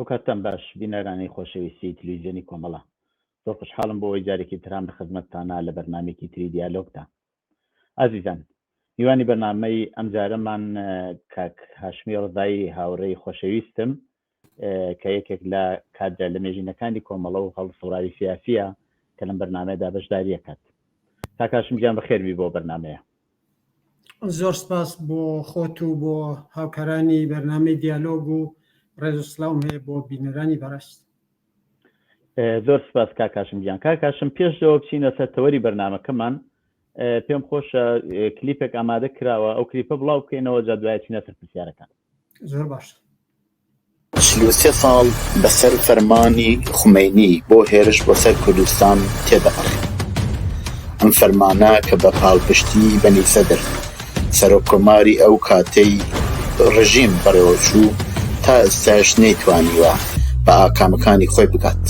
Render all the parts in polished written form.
کاتتان باش بینەرانی خۆشەویستی تەلەڤیزیۆنی کۆمەڵە، زۆر خوشحاڵم بۆ ئەوەی جارێکی ترام لە خزمەتتانە لە بەرنامێکی تری دیالۆگدا. ئازیزان، میوانی بەرنامەی ئەمجارەمان کاک هاشمی ڕزایی هاوڕێی خۆشەویستم کە یەکێک لە کادرە لە مێژینەکانی کۆمەڵە و هەڵسەوڕاری سیاسیە کە لەم بەرنامەیەدا بەشداری دەکات. کاک هاشم گیان بەخێربی بۆ بەرنامەیە. زۆر سپاس بۆ خۆت و بۆ هاوکارانی بەرنامەی دیالۆگ و ڕێز و سڵاوم هەیە بۆ بینەرانی بەڕاست. زۆر سپاس کاک هاشم گیان. کاک هاشم پێشەوە بچینە سەر تەوەری بەرنامەکەمان، پێم خۆشە کلیپێک ئامادە کراوە، ئەو کلیپە بڵاو بکەینەوە جا دوای چینە سەر پرسیارەکان. زۆر باش. 43 ساڵ بەسەر فەرمانی خومەینی بۆ هێرش بۆ سەر کوردستان تێدەپەڕێ. ئەم فەرمانە کە بە پاڵپشتی بەنی سەدر سەرۆککۆماری ئەو کاتەی ڕژیم بەڕێوەچوو تا ئێستاش نەیتوانیوە بە ئاکامەکانی خۆی بگات.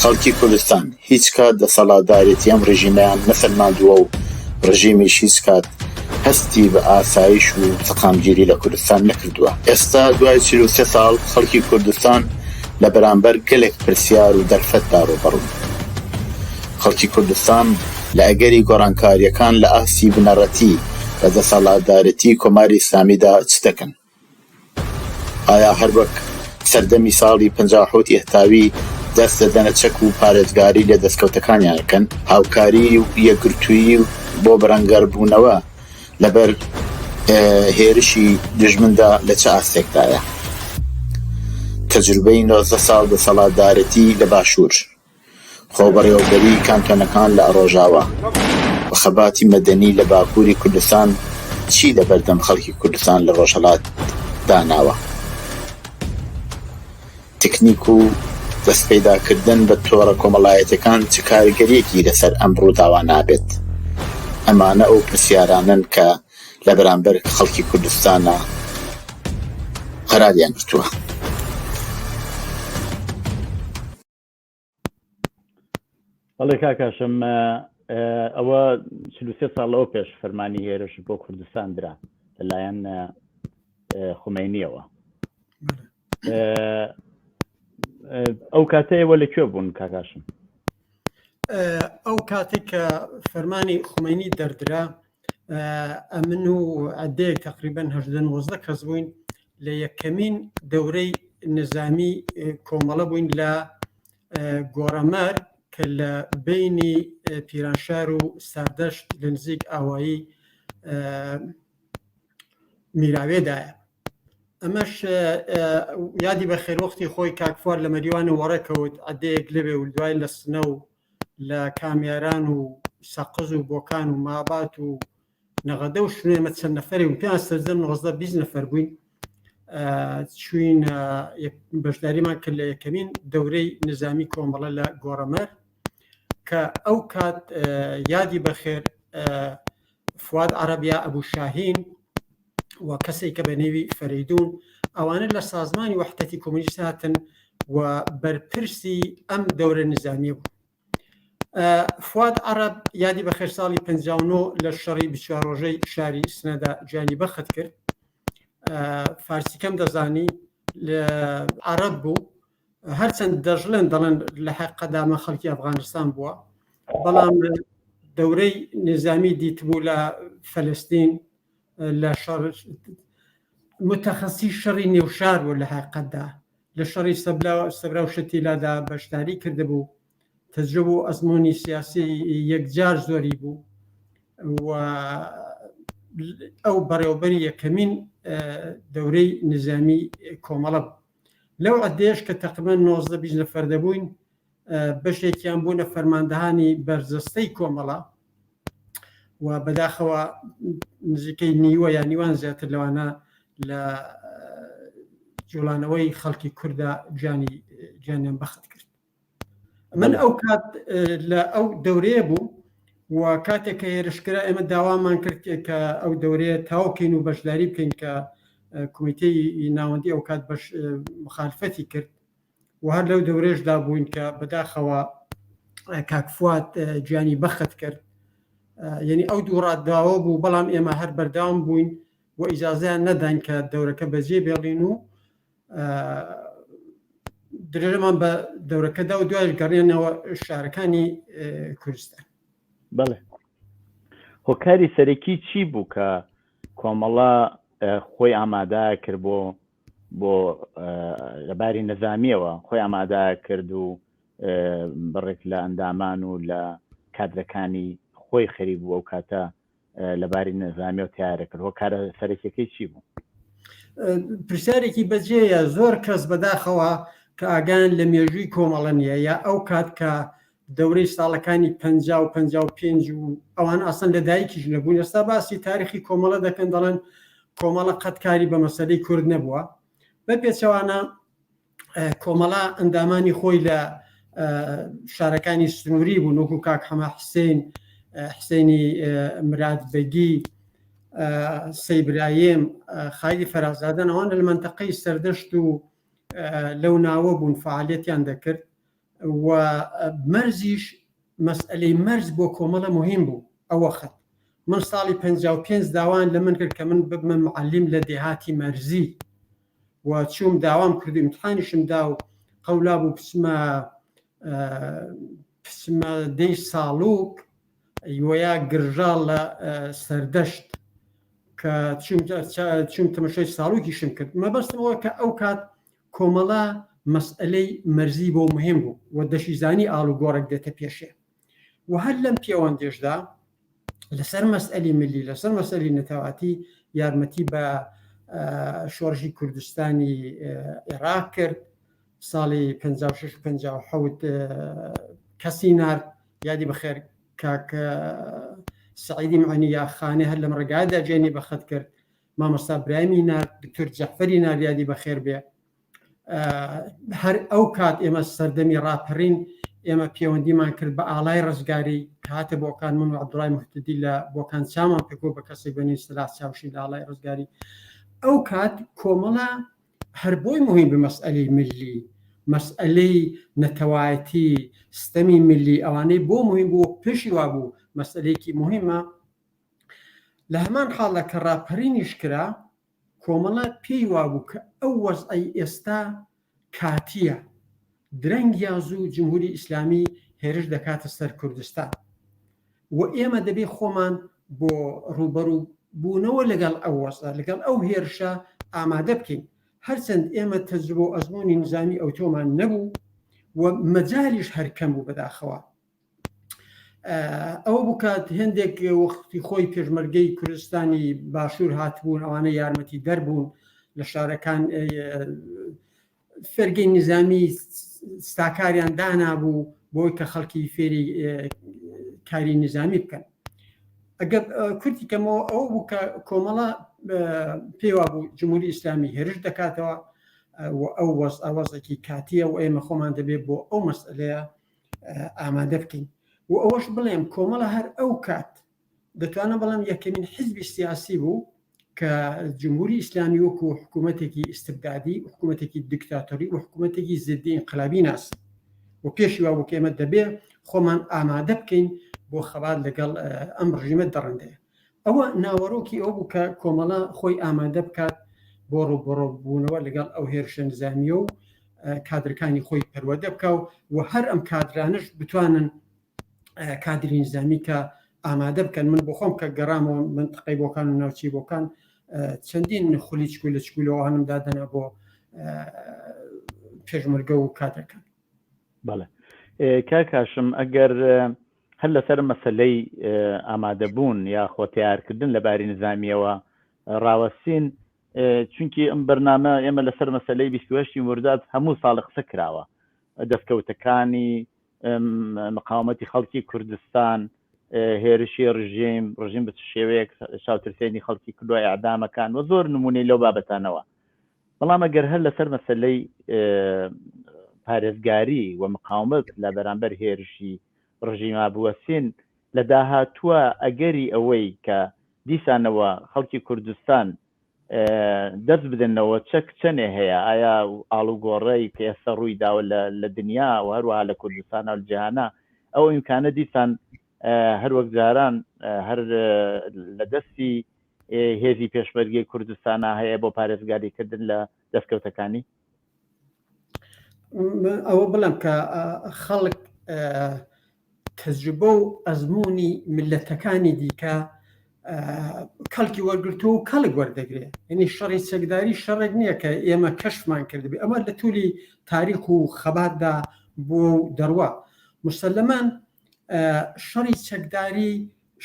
خەڵکی کوردستان هیچ کات دەسەڵاتدارێتی ئەم ڕژیمەیان نەفەرماندووە و ڕژیمیش هیچ کات هەستی بە ئاسایش و سەقامگیری لە کوردستان نەکردووە. ئێستا دوای 43 ساڵ خەڵکی کوردستان لە بەرامبەر گەلێک پرسیار و دەرفەتدا ڕووبەڕوون. خەڵکی کوردستان لە ئەگەری گۆڕانکاریەکان لە ئاسی بنەڕەتی لە دەسەڵاتدارەتی کۆماری ئیسلامیدا چ دەکەن؟ ئایا هەر وەک سەردەمی ساڵی 57 ئێهتاوی دەست دەدەنە چەک و پارێزگاری لە دەستکەوتەکانیانەکەن؟ هاوکاری و یەکگرتووی بۆ بەرەنگەربوونەوە لەبەر هێرشی دژمندا لە چه ئاستێکدایە؟ تەجروبەی 19 ساڵ دەسەڵاتدارەتی لە باشوور، خۆبەڕێوەبەری کامپێنەکان لە ئەڕۆژاوە و خەباتی مەدەنی لە باکووری کوردستان چی لە بەردەم خەڵکی کوردستان لە ڕۆژهەڵات داناوە؟ تکنیک و دەستپەیداکردن بە تۆڕە کۆمەڵایەتەکان چ کاریگەریەکی لەسەر ئەم ڕووداوە نابێت؟ ئەمانە ئەو پرسیارانن کە لە بەرامبەر خەڵکی کوردستانە قەراریان گرتووە. بەڵێ کاک هاشم، ئەوە 43 ساڵەوە پێش فەرمانی هێرش بۆ کوردستان درا لەلایەن خومەینیەوە. ئەو کاتەیەوە لەکوێ بوون کاک هاشم؟ ئەو کاتێک کە فەرمانی خومەینی دەردرا، ئەمن و عەدەیەک تەقریبەن 19 کەس بووین لە یەکەمین دەورەی نظامی کۆمەڵە بووین لە گۆڕەمەر کە لە بینی پیرانشار و ساردەشت لە نزیک ئاوایی میراوێدایە. ئەمەش یادی بە خێرۆختی خۆی کاکفوار لە مەریوانە وەڕێکەوت عەدەیەک لەبێ و دوای لە سنە و لە کامیاران و سەقز و بۆکان و مابات و نەغەدە و شوێنمە چەند نەفەری و پێیان سەرجەم 19-20 نەفەر بووین چوین بەشداریمان کرد لە یەکەمین دەورەی نظامی کۆمەڵە لە گۆڕەمەر کە ئەو کات یادی بەخێر فواد عەرەبیا ئەبوو شاهین و کەسێک کە بە نێوی فەریدون ئەوانە لە سازمانی وەحدەتی کۆمونیست هاتن و بەرپرسی ئەم دەورە نظامیە بوو. فواد عەرەب یادی بەخێر ساڵی 59 لە شەڕی 24 ڕۆژەی شاری سنەدا جانی بەخت کرد. فارسیکەم دەزانی، عەرەب بوو، هەرچەند دەژڵێن دەڵێن لە حەقەدامە خەڵکی ئەفغانستان بووە، بەڵام دەورەی نظامی دیتبوو لە فەلەستین لە شەڕ متەخەسی شەڕی نێوشار بوو لە حەقەتدا لە شەڕی سەبرا و شەتیلادا بەشداری کردبوو. تەجربە و ئەزموونی سیاسی یەکجار زۆری بوو و ئەو بەڕێوەبەری یەکەمین دەورەی نظامی کۆمەڵە بوو. لەو عەدەیەش کە تەقریبەن 19-20 نەفەر دەبووین، بەشێکیان بوونە فەرماندەهانی بەرجەستەی کۆمەڵە و بەداخەوە نزیکەی نیوە یان نیوان زیاتر لەوانە لە جوڵانەوەی خەڵکی کوردە جانیان بەخت کرد. من ئەو کات لە ئەو دەورەیە بوو و کاتێک کە هێرشکرا ئێمە داوامان کرد کە ئەو دەورەیە تاوکەین و بەشداری بکەین کە کۆمیتەی ناوەندی ئەو کات مخالفەتی کرد و هەر لەو دەورێشدا بووین کە بەداخەوە کاک فواد جانی بەخت کرد. یعنی ئەو دوو ڕادداوە بوو، بەڵام ئێمە هەر بەردەوام بووین و ئیجازەیان نەدان کە دەورەکە بەجێ بێڵین و درێژەمان بە دەورەکەدا و دوای گەڕێنەوە شارەکانی کوردستان. بەڵێ هۆکاری سەرەکی چی بوو کە کۆمەڵە خۆی ئامادە کرد بۆ لەباری نەزامیەوە خۆی ئامادە کرد و بڕێک لە ئەندامان و لە کادرەکانی خۆی خەریک بوو ئەو کاتە لەباری نەزامی و تیارە کرد هۆکارە سەرەکیەکەی چی بوو؟ پرسیارێکی بەجێیە زۆر کەس بەداخەوە کە ئاگان لە مێژووی کۆمەڵە نیە یا ئەو کات کە دەورەی ساڵەکانی 50 و 55 و ئەوان ئاسان لە دایکیش نەبوون. ئێستا باسی تاریخی کۆمەڵە دەکەن دەڵێن کۆمەڵە قەتکاری بە مەسەلەی کورد نەبووە. بە پێچەوانە کۆمەڵە ئەندامانی خۆی لە شارەکانی سنووری بوو، وەکو کاک حەما حسێنی مرادبەگی، سەیبراهیم، خالی فەرازادەن، ئەوان لە منتەقەی سەردەشت و لەو ناوە بوون فعالیەتیان دەکرد و مەرزیش مەسئلەی مەرز بۆ کۆمەڵە مهم بوو. ئەوە خەت من ساڵی 55 داوان لە من کرد کە من ببمە معلم لە دێهاتی مەرزی و چوم داوام کرد امتحانیشم دا و قەولا بوو پسمە دەی ساڵوک وەیا گرژاڵ لە سەردەشت کە چوم تەمەشای ساڵوکیشم کرد. مەبەستمەوە کە ئەو کات کۆمەڵە مەسئلەی مەرزی بۆ مهم بوو و دەشیزانی ئاڵ و گۆڕێک دێتە پێشێ و هەر لەم پەیوەندیشدا لەسەر مەسئلەی ملی لەسەر مەسئلەی نەتەواتی یارمەتی بە شۆڕژی کوردستانی عێراق کرد. ساڵی 56-57 کەسی نار یادی بەخێر کاک سعیدی معینی یاخانێ هەر لەم ڕێگایدا جێنی بەخەت کرد. مامۆستا برایمی نار، دکتۆر جەعفەری نار یادی بەخێر بێ. هەر ئەو کات ئێمە سەردەمی ڕاپەڕین ئێمە پەیوەندیمان کرد بە ئاڵای ڕزگاری کاتە بۆکان من و عەبدوڵای موحتەدی لە بۆکان چامان پێکۆ بە کەسێک بەنی سلاح چاوشی لە ئاڵای ڕزگاری. ئەو کات کۆمەڵە هەر بۆی مهم بە مەسئلەی ملی، مەسئلەی نەتەوایەتی، ستەمی ملی ئەوانەی بۆ مهم بوو پێشی وا بوو مەسئلەیەکی مهمە. لە هەمان حاڵە کە ڕاپەڕینیش کرا کۆمەڵە پێی وابوو کە ئەو وەزعی ئێستا کاتیە درەنگ یازوو جمهوری ئیسلامی هێرش دەکاتە سەر کوردستان و ئێمە دەبێ خۆمان بۆ ڕوبەڕوو بوونەوە لەگەڵ ئەو وەزع لەگەڵ ئەو هێرشە ئامادە بکەین. هەرچەند ئێمە تەجروبە و ئەزموونی نظامی ئەو تۆمان نەبوو و مەجالیش هەرکەم بوو بەداخەوە. ئەوە بکات هێندێک وەختی خۆی پێشمەرگەی کوردستانی باشوور هاتبوون ئەوانە یارمەتی دەربوون لە شارەکان فەرگەی نظامی ستاکاریان دانابوو بۆی کە خەڵکی فێری کاری نظامی بکەن. ئەگەر کورتی کەمەوە ئەو بوو کە کۆمەڵە پێوا بوو جمهوری ئیسلامی هێرش دەکاتەوە و ئەو وەزعێکی کاتیە و ئێمە خۆمان دەبێت بۆ ئەو مەسئلەیە ئامادە بکەین. و ئەوەش بڵێم کۆمەڵە هەر ئەو کات دەتوانە بەڵام یەکەمین حیزبی سیاسی بوو کە جمهوری ئیسلامی وەکو حکوومەتێکی ئیستبدادی حکوومەتێکی دیکتاتۆری و حکوومەتێکی زدی انقلابی ناس و پێشی وا بوو کە ئێمە دەبێت خۆمان ئامادە بکەین بۆ خەبات لەگەڵ ئەم ڕژیمە دەڕندەیە. ئەوە ناوەڕۆکی ئەو بوو کە کۆمەڵە خۆی ئامادە بکات بۆ ڕوبەڕۆبوونەوە لەگەڵ ئەو هێرشە نظامیە و کادرەکانی خۆی پەروەردە بکە و هەر ئەم کادرانش بتوانن کادری نظامی کە ئامادە بکەن. من بۆ خۆم کە گەڕامەوە منتقەی بۆکان و ناوچی بۆکان چەندین خولی چکو لە چکولەوە هەنم دادەنا بۆ پێشمەرگە و کادرەکان. بەڵێ کاک هاشم ئەگەر هەر لەسەر مەسەلەی ئامادەبوون یا خۆتیارکردن لەباری نظامیەوە ڕاوەستین چونکی ئەم بەرنامە ئێمە لەسەر مەسەلەی 28 ورداد هەموو ساڵ قسە کراوە دەستکەوتەکانی مقاومەتی خەڵکی کوردستان، هێرشی ڕژیم بە شێوەیەک شاوترسێنی خەڵکی کردووە ئەعدامەکان و زۆر نمونەی لەو بابەتانەوە. بەڵام ئەگەر هەر لەسەر مەسەلەی پارێزگاری و مقاومەت لە بەرامبەر هێرشی ڕژیما بوەسین لە داهاتووە ئەگەری ئەوەی کە دیسانەوە خەڵکی کوردستان دەست بدەنەوە چەندێ هەیە ئایا ئاڵوگۆڕەی پێسە ڕووی داوە لە دنیا و هەروەها لە کوردستان و جیهانە ئەو ئیمکانە دیسان هەر وەک جاران هەر لە دەستی هێزی پێشمەرگەی کوردستانە هەیە بۆ پارێزگاریکردن لە دەستکەوتەکانی؟ ئەوە بڵم کە خەڵک تەجربە و ئەزمموی ملەتەکانی دیکە کەڵکی وەرگرتو و کەڵک وەردەگرێت. یعنی شەڕی چەکداری شەڕێک نییە کە ئێمە کەشفمان کردبێ، ئەمە لە توولی تاریخ و خەباتدا بۆ دەڕوا. مسلمان شەڕی چەکداری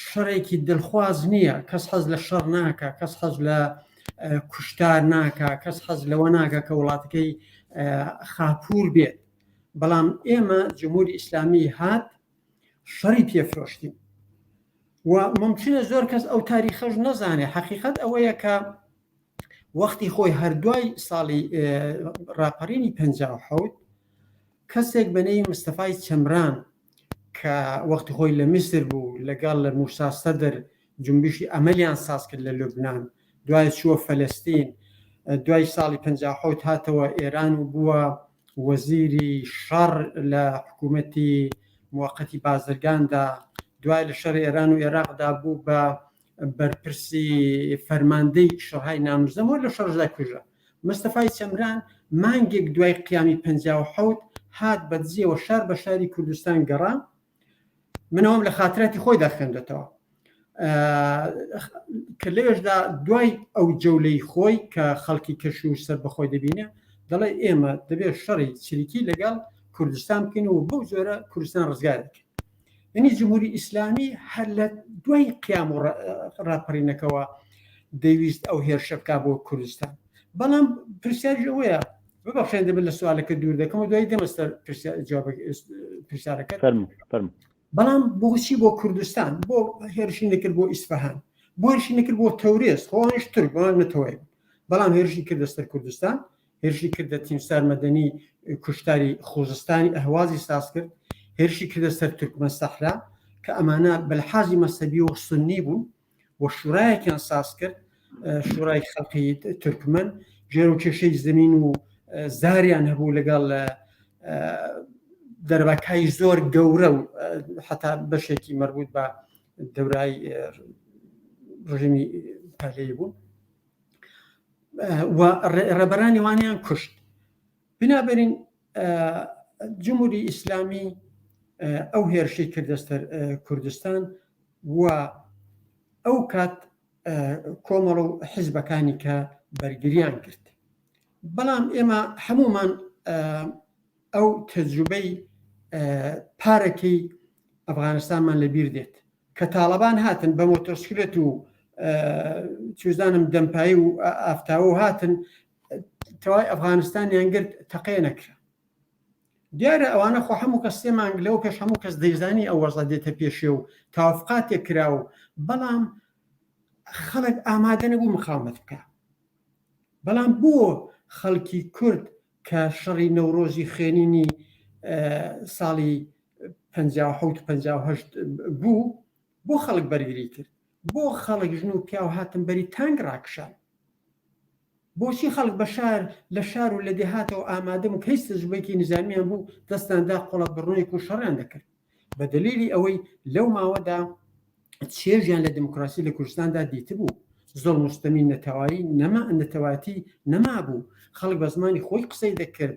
شەڕێکی دڵخواز نییە، کەس حەز لە شەڕ ناکە، کەس حەز لە کوشتار ناکە، کەس حەز لەوە ناکە کە وڵاتەکەی خاپوور بێت. بەڵام ئێمە جمهوری ئیسلامی هات شەڕی پێفرۆشتین و ممکنە زۆر کەس ئەو تاریخەش نەزانێ. حەقیقەت ئەوەیە کە وەختی خۆی هەردوای ساڵی ڕاپەڕینی 57 کەسێک بەنێوی مستەفای چەمران کە وەختی خۆی لە میسر بوو لەگەڵ لە موسا سەدر جنبشی ئەمەلیان ساز کرد لە لوبنان، دوای چووە فەلەستین، دوای ساڵی 57 هاتەوە ئێران و بووە وەزیری شەڕ لە حکوومەتی موقەتی بازرگاندا، دوای لە شەڕ ئێران و عێراقدا بوو بە بەرپرسی فەرماندەی شەڕهای نامزەمەوە لە شەڕدا کوژە. مستەفای چەمران مانگێک دوای قیامی 57 هات بەدزیەوە شار بە شاری کوردستان گەڕا. منەوەم لە خاتراتی خۆی داخێندێتەوە کە لەوێشدا دوای ئەو جەولەی خۆی کە خەڵکی کەش و سەر بەخۆی دەبینێ دەڵێ ئێمە دەبێت شەڕی چریکی لەگەڵ کوردستان بکەین و بەو زۆرە کوردستان ڕزگار دەکەین. یعنی جمهوری ئیسلامی هەر لە دوای قیام و ڕاپەڕینەکەەوە دەویست ئەو هێرشە بکا بۆ کوردستان. بەڵام پرسیارش ئەوەیە، ببەخشێن دەبێت لە سوالەکە دوور دەکەم و دوای دەمەستەر پرسیارەکە. بەڵام بۆچی بۆ کوردستان؟ بۆ هێرشی نەکرد بۆ ئیسفەهان، بۆ هێرشی نەکرد بۆ تەورێز، خۆیانش تورک بەوان نەتەوەی، بەڵام هێرشی کردە سەر کوردستان، هێرشی کردە تیمسار مەدەنی کوشتاری خوزستانی ئەهوازی ساز کرد، هێرشی کردە سەر تورکمە سەحرا کە ئەمانە بەلحازی مەسەبی و سنی بوون و شورایەکیان ساز کرد، شورای خەڵقی تورکمەن، ژێر و کێشەی زمین و زاریان هەبوو لەگەڵ دەربەکای زۆر گەورە و حتا بەشێکی مربوط بە دەورای ڕژیمی پارلەیی بوو و ڕێبەرانی وانیان کوشت. بنابەرین جمهوری ئیسلامی ئەو هێرشی کردە سەر کوردستان و ئەو کات کۆمەڵ و حیزبەکانی کە بەرگریان کرد. بەڵام ئێمە هەمومان ئەو تەجروبەی پارەکەی ئەفغانستانمان لەبیر دێت کە تاڵەبان هاتن بە مۆتۆسیکلێت و چوزانم دەمپایی و ئافتاوە و هاتن تەوای ئەفغانستانیان گرت تەقەیە نەکرا. دیارە ئەوانە خۆ هەموو کەس سێ مانگ لەوە پێش هەموو کەس دەیزانی ئەو وەرزە دێتە پێشێ و تاوافقاتێک کرا و بەڵام خەڵک ئامادە نەبوو مقاومەت بکە. بەڵام بۆ خەڵکی کورد کە شەڕی نەورۆزی خوێنینی ساڵی 57 بوو بۆ خەڵک بەرگری کرد، بۆ خەڵک ژن و پیا و هاتن بەری تانگ ڕاکشان. بۆچی خەڵک بە شار لە شار و لە دێهاتەوە ئامادەم و کەیس تەجروبەیەکی نظامیان بوو دەستاندا قوڵەت بڕنۆیەک و شەڕیان دەکرد. بە دلیلی ئەوەی لەو ماوەدا چێژیان لە دموکراسی لە کوردستاندا دیتە بوو، زۆر مستەمی نەتەواتی نەما بوو، خەڵک بە زمانی خۆی قسەی دەکرد،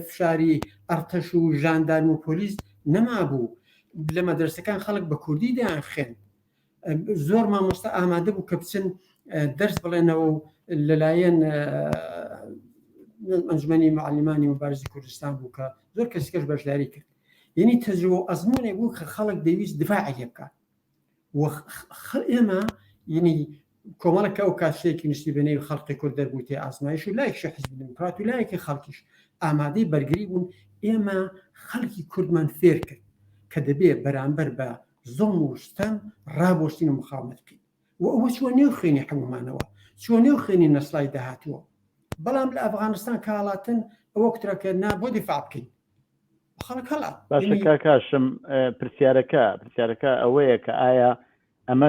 فشاری ئەرتەش و ژاندارم و پۆلیس نەما بوو، لە مەدرسەکان خەڵک بە کوردی دەیان خوێن، زۆر مامۆستا ئامادە بوو کە بچن دەرس بڵێنەوە و لەلایەن ئەنجومەنی معلمانی مبارزی کوردستان بوو کە زۆر کەسیکەش بەشداری کرد. یعنی تەجروبە و ئەزموونێک بوو کە خەڵک دەویست دفاعی لێ بکات و ئێمە یعنی کۆمەڵەکە ئەو کاتشتێکی نووسی بەنێوی خەڵقی کورد دەربوو تێ ئازمایش و لایەکی حیزب دموکرات و لایەکی خەڵکیش ئامادەی بەرگری بوون. ئێمە خەڵکی کوردمان فێر کرد کە دەبێت بەرامبەر بە زۆم و ستەم ڕابۆستین و مقاومەت بکەین و ئەوە چوە نێو خوێنی هەمومانەوە، چوە نێو خوێنی نەسڵای داهاتووە. بەڵام لە ئەفغانستان کاڵاتن ئەوە کترەکە نا بۆ دیفاع بکەین خەڵک هەڵات. باشە کاکاشم پرسیارەکە ئەوەیە کە ئایا ئەمە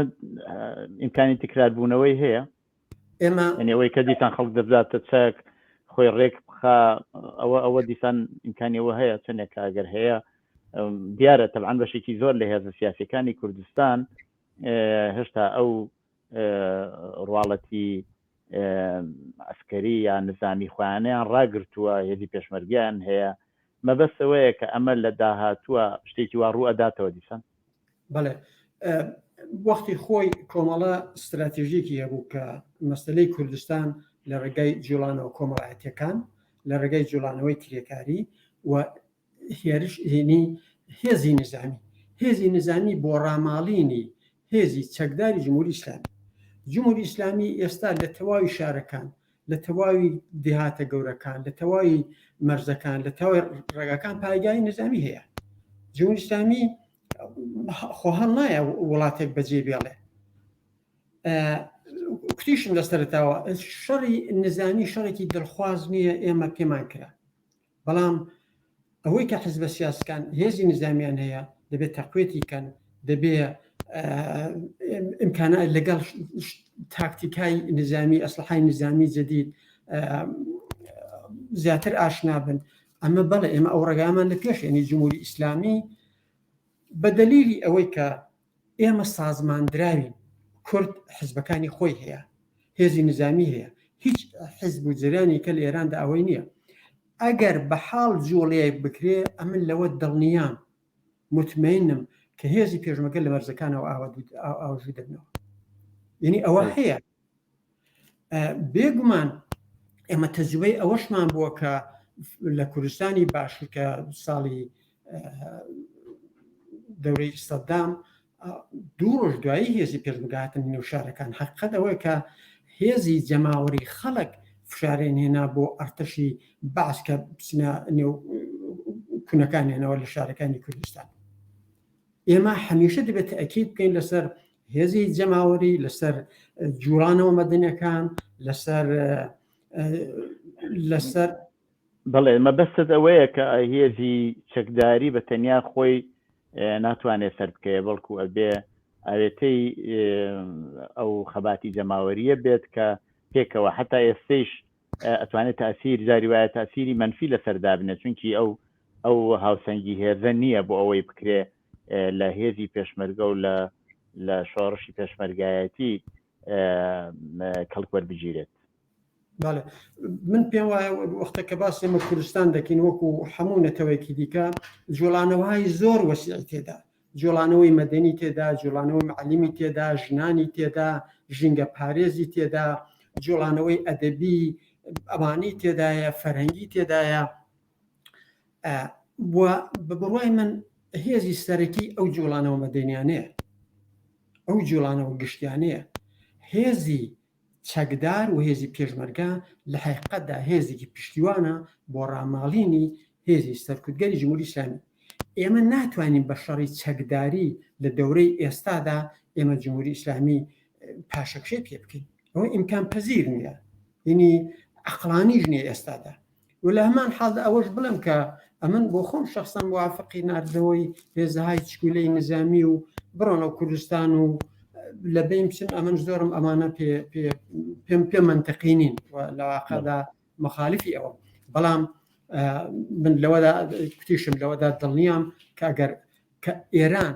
ئیمکانی تکراربوونەوەی هەیە؟ ئێمە ئەوەی کە دیسان خەڵک دەبزاتە چەک خۆی ڕێک بخا ئەوە دیسان ئیمکانیەوە هەیە چەندێک ئەگەر هەیە دیارە تەبعاً بەشێکی زۆر لە هێزە سیاسیەکانی کوردستان هێشتا ئەو ڕواڵەتی ئەسکەری یان نظامی خوانیان ڕاگرتووە هێزی پێشمەرگیان هەیە مەبەستەوەیە کە ئەمە لە داهاتووە شتێکی وا ڕوو ئەداتەوە دیسان بەڵێ وەختی خۆی کۆمەڵە استراتیژیکی هەبوو کە مەسلەی کوردستان لە ڕێگای جوڵانەوە کۆمەڵایەتیەکان لە ڕێگای جوڵانەوەی کرێکاری و هێرش هێنی هێزی نظامی بۆ ڕاماڵینی هێزی چەکداری جمهوری ئیسلامی ئێستا لە تەواوی شارەکان لە تەواوی دێهاتە گەورەکان لە تەواوی مەرزەکان لە تەواوی ڕێگاکان پایگای نظامی هەیە جمهوری ئیسلامی خۆ هەڵ نایە وڵاتێک بەجێ بێڵێ کوتیشم لەسەرتاوە شەڕی نظامی شەڕێکی دڵخواز نییە ئێمە پێمان کرا بەڵام ئەوەی کە حزبە سیاسەکان هێزی نظامیان هەیە دەبێت تەقوێتی کەن دەبێت ئیمکانات لەگەڵ تاکتیکای نظامی ئەسلحەی نظامی جدید زیاتر ئاشنا بن ئەمە بەڵێ ئێمە ئەو ڕێگامان لە پێش یعنی جمهوری ئیسلامی بە دەلیلی ئەوەی کە ئێمە سازماندراوین کورد حزبەکانی خۆی هەیە هێزی نظامی هەیە هیچ حزب و جریانی کە لە ئێراندا ئەوەی نییە ئەگەر بە حاڵ جوڵەیەک بکرێ ئەمن لەوە دڵنیام مطمئنم کە هێزی پێشمەرگە لە مەرزەکانەوە ئاوەژوو دەبنەوە یعنی ئەوە هەیە بێگومان ئێمە تەجربەی ئەوەشمان بووە کە لە کوردستانی باشوور کە ساڵی دەورەی سەدام دوو ڕۆژ دوایی هێزی پێشمەرگەهاتن نێو شارەکان حەقیقەت ئەوەیە کە هێزی جەماوەری خەڵک فشارێن هێنا بۆ ئەرتەشی باس کە بچنە نێو کونەکان هێنەوە لە شارەکانی کوردستان ئێمە هەمیشە دەبێت تەئەکید بکەین لەسەر هێزی جەماوەری لەسەر جوڵانەوە مەدەنیەکان لەسەر بەڵێ مەبەستت ئەوەیە کە هێزی چەکداری بە تەنیا خۆی ناتوانێت سەر بکەیە بەڵکو ئەبێ ئاوێتەی ئەو خەباتی جەماوەریە بێت کە پێکەوە حتا ئێستش ئەتوانێت تاسیر جاری وایە تاسیری منفی لەسەردا بنێت چونکی ئەو هاوسەنگی هێرزە نییە بۆ ئەوەی بکرێ لە هێزی پێشمەرگە و لە شۆڕشی پێشمەرگایەتی کەڵکوەر بگیرێت بەڵێ من پێم وایە وەختە کە باسی ئێمە کوردستان دەکەین وەکو هەموو نەتەوەیەکی دیکە جوڵانەوەهای زۆر وەسیعی تێدا جوڵانەوەی مەدەنی تێدا جوڵانەوەی معلیمی تێدا ژنانی تێدا ژینگە پارێزی تێدا جوڵانەوەی ئەدەبی ئەوانی تێدایە فەرهەنگی تێدایە بە بڕوای من هێزی سەرەکی ئەو جوڵانەوە مەدەنیانەیە ئەو جوڵانەوە گشتیانەیە هێزی چەکدار و هێزی پێشمەرگە لە حقیقەتدا هێزێکی پشتیوانە بۆ ڕاماڵینی هێزی سەرکوتگەری جمهوری ئیسلامی ئێمە ناتوانین بە شەڕی چەکداری لە دەورەی ئێستادا ئێمە جمهوری ئیسلامی پاشەکشێ پێ بکەین ئەوە ئیمکان پەزیر نییە یعنی عەقڵانیش نییە ئێستادا و لە هەمان حاڵدا ئەوەش بڵێم کە ئەمن بۆ خۆم شەخسەن موافقی ناردنەوەی هێزەهای چکولەی نظامی و بڕۆنە کوردستان و لە بین بچن ئەمن زۆرم ئەمانە پێ منتەقی نین لە واقعدا مخالفی ئەوە بەڵام من لەوەدا کوتیشم لەوەدا دڵنیام کە ئەگەر کە ئێران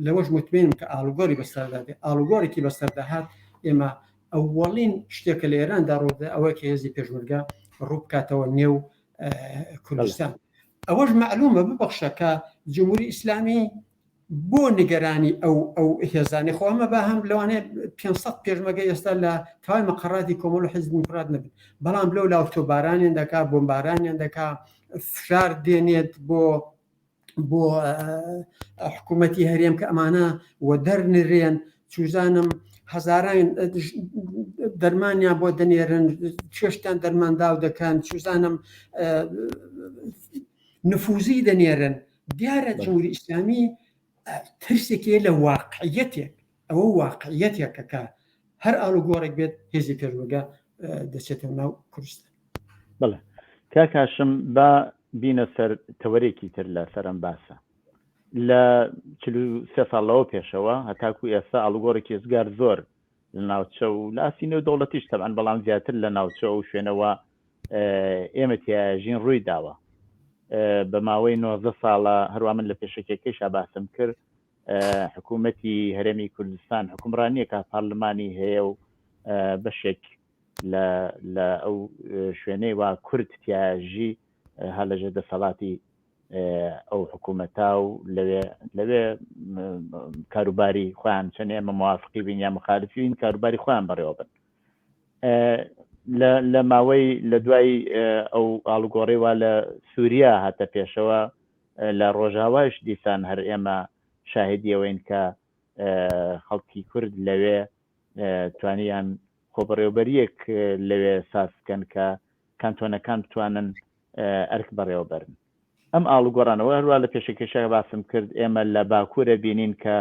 لەوەش مطمئنم کە ئاڵوگۆری بەسەردادێ ئاڵوگۆرێکی بەسەرداهات ئێمە ئەوەڵین شتێکە لە ئێراندا ڕۆدا ئەوە کە هێزی پێشمەرگە ڕوو بکاتەوە نێو کوردستان ئەوەش معلومە ببەخشە کە جمهوری ئیسلامی بۆ نیگەرانی ئەو هێزانی خۆ ئەمە بە هەم لەوانەیە 500 پێشمەرگە ئێستا لە تاوای مەقەڕاتی کۆمەڵ و حیزب دیموکرات نەبن بەڵام لەو لاوتۆبارانیان دەکا بۆمبارانیان دەکا فشار دێنێت بۆ حکوومەتی هەرێم کە ئەمانە و دەرنرێن چوزانم هەزاران دەرمانیان بۆ دەنێرن چێشتیان دەرمانداو دەکەن چوزانم نفوزی دەنێرن دیارە جمهوری ئیسلامی ترسێکی لە واقعیەتێک ئەوە واقعیەتێکە کە هەر ئاڵوگۆڕێک بێت هێزی پێشمەرگە دەچێتەوە ناو کوردستان بڵێ کاکاشم بە بینە سەر تەوەرێکی تر لە سەرم باسە لە 43 ساڵەوە پێشەوە هەتاکو ئێستا ئاڵوگۆڕێکی ێزگار زۆر لە ناوچە و لە ئاسینە و دەوڵەتیش تەبعاً بەڵام زیاتر لە ناوچە و شوێنەوە ئێمە تیاژین ڕووی داوە بە ماوەی 19 ساڵە هەروە من لە پێشەکێکیشا باسم کرد حکوومەتی هەرێمی کوردستان حکومڕانیەکە پارلمانی هەیە و بەشێک لە ئەو شوێنەی وا کورد تیاژی هەر لەژێر دەسەڵاتی ئەو حکوومەتا و لەوێ کاروباری خۆیان چەند ئێمە موافقی بین یا مخالفی بین کاروباری خۆیان بەڕێوە بن. لە ماوەی لە دوای ئەو ئاڵوگۆڕی وا لە سووریا هاتە پێشەوە لە ڕۆژاوایش دیسان هەر ئێمە شاهدی ئەوەین کە خەڵکی کورد لەوێ توانیان خۆبەڕێوەبەریەک لەوێ سازکەن کە کانتۆنەکان بتوانن ئەرک بەڕێوە بەرن. ئەم ئاڵوگۆڕانەوە هەروە لە پێشەکەشە باسم کرد ئێمە لە باکوورە بینین کە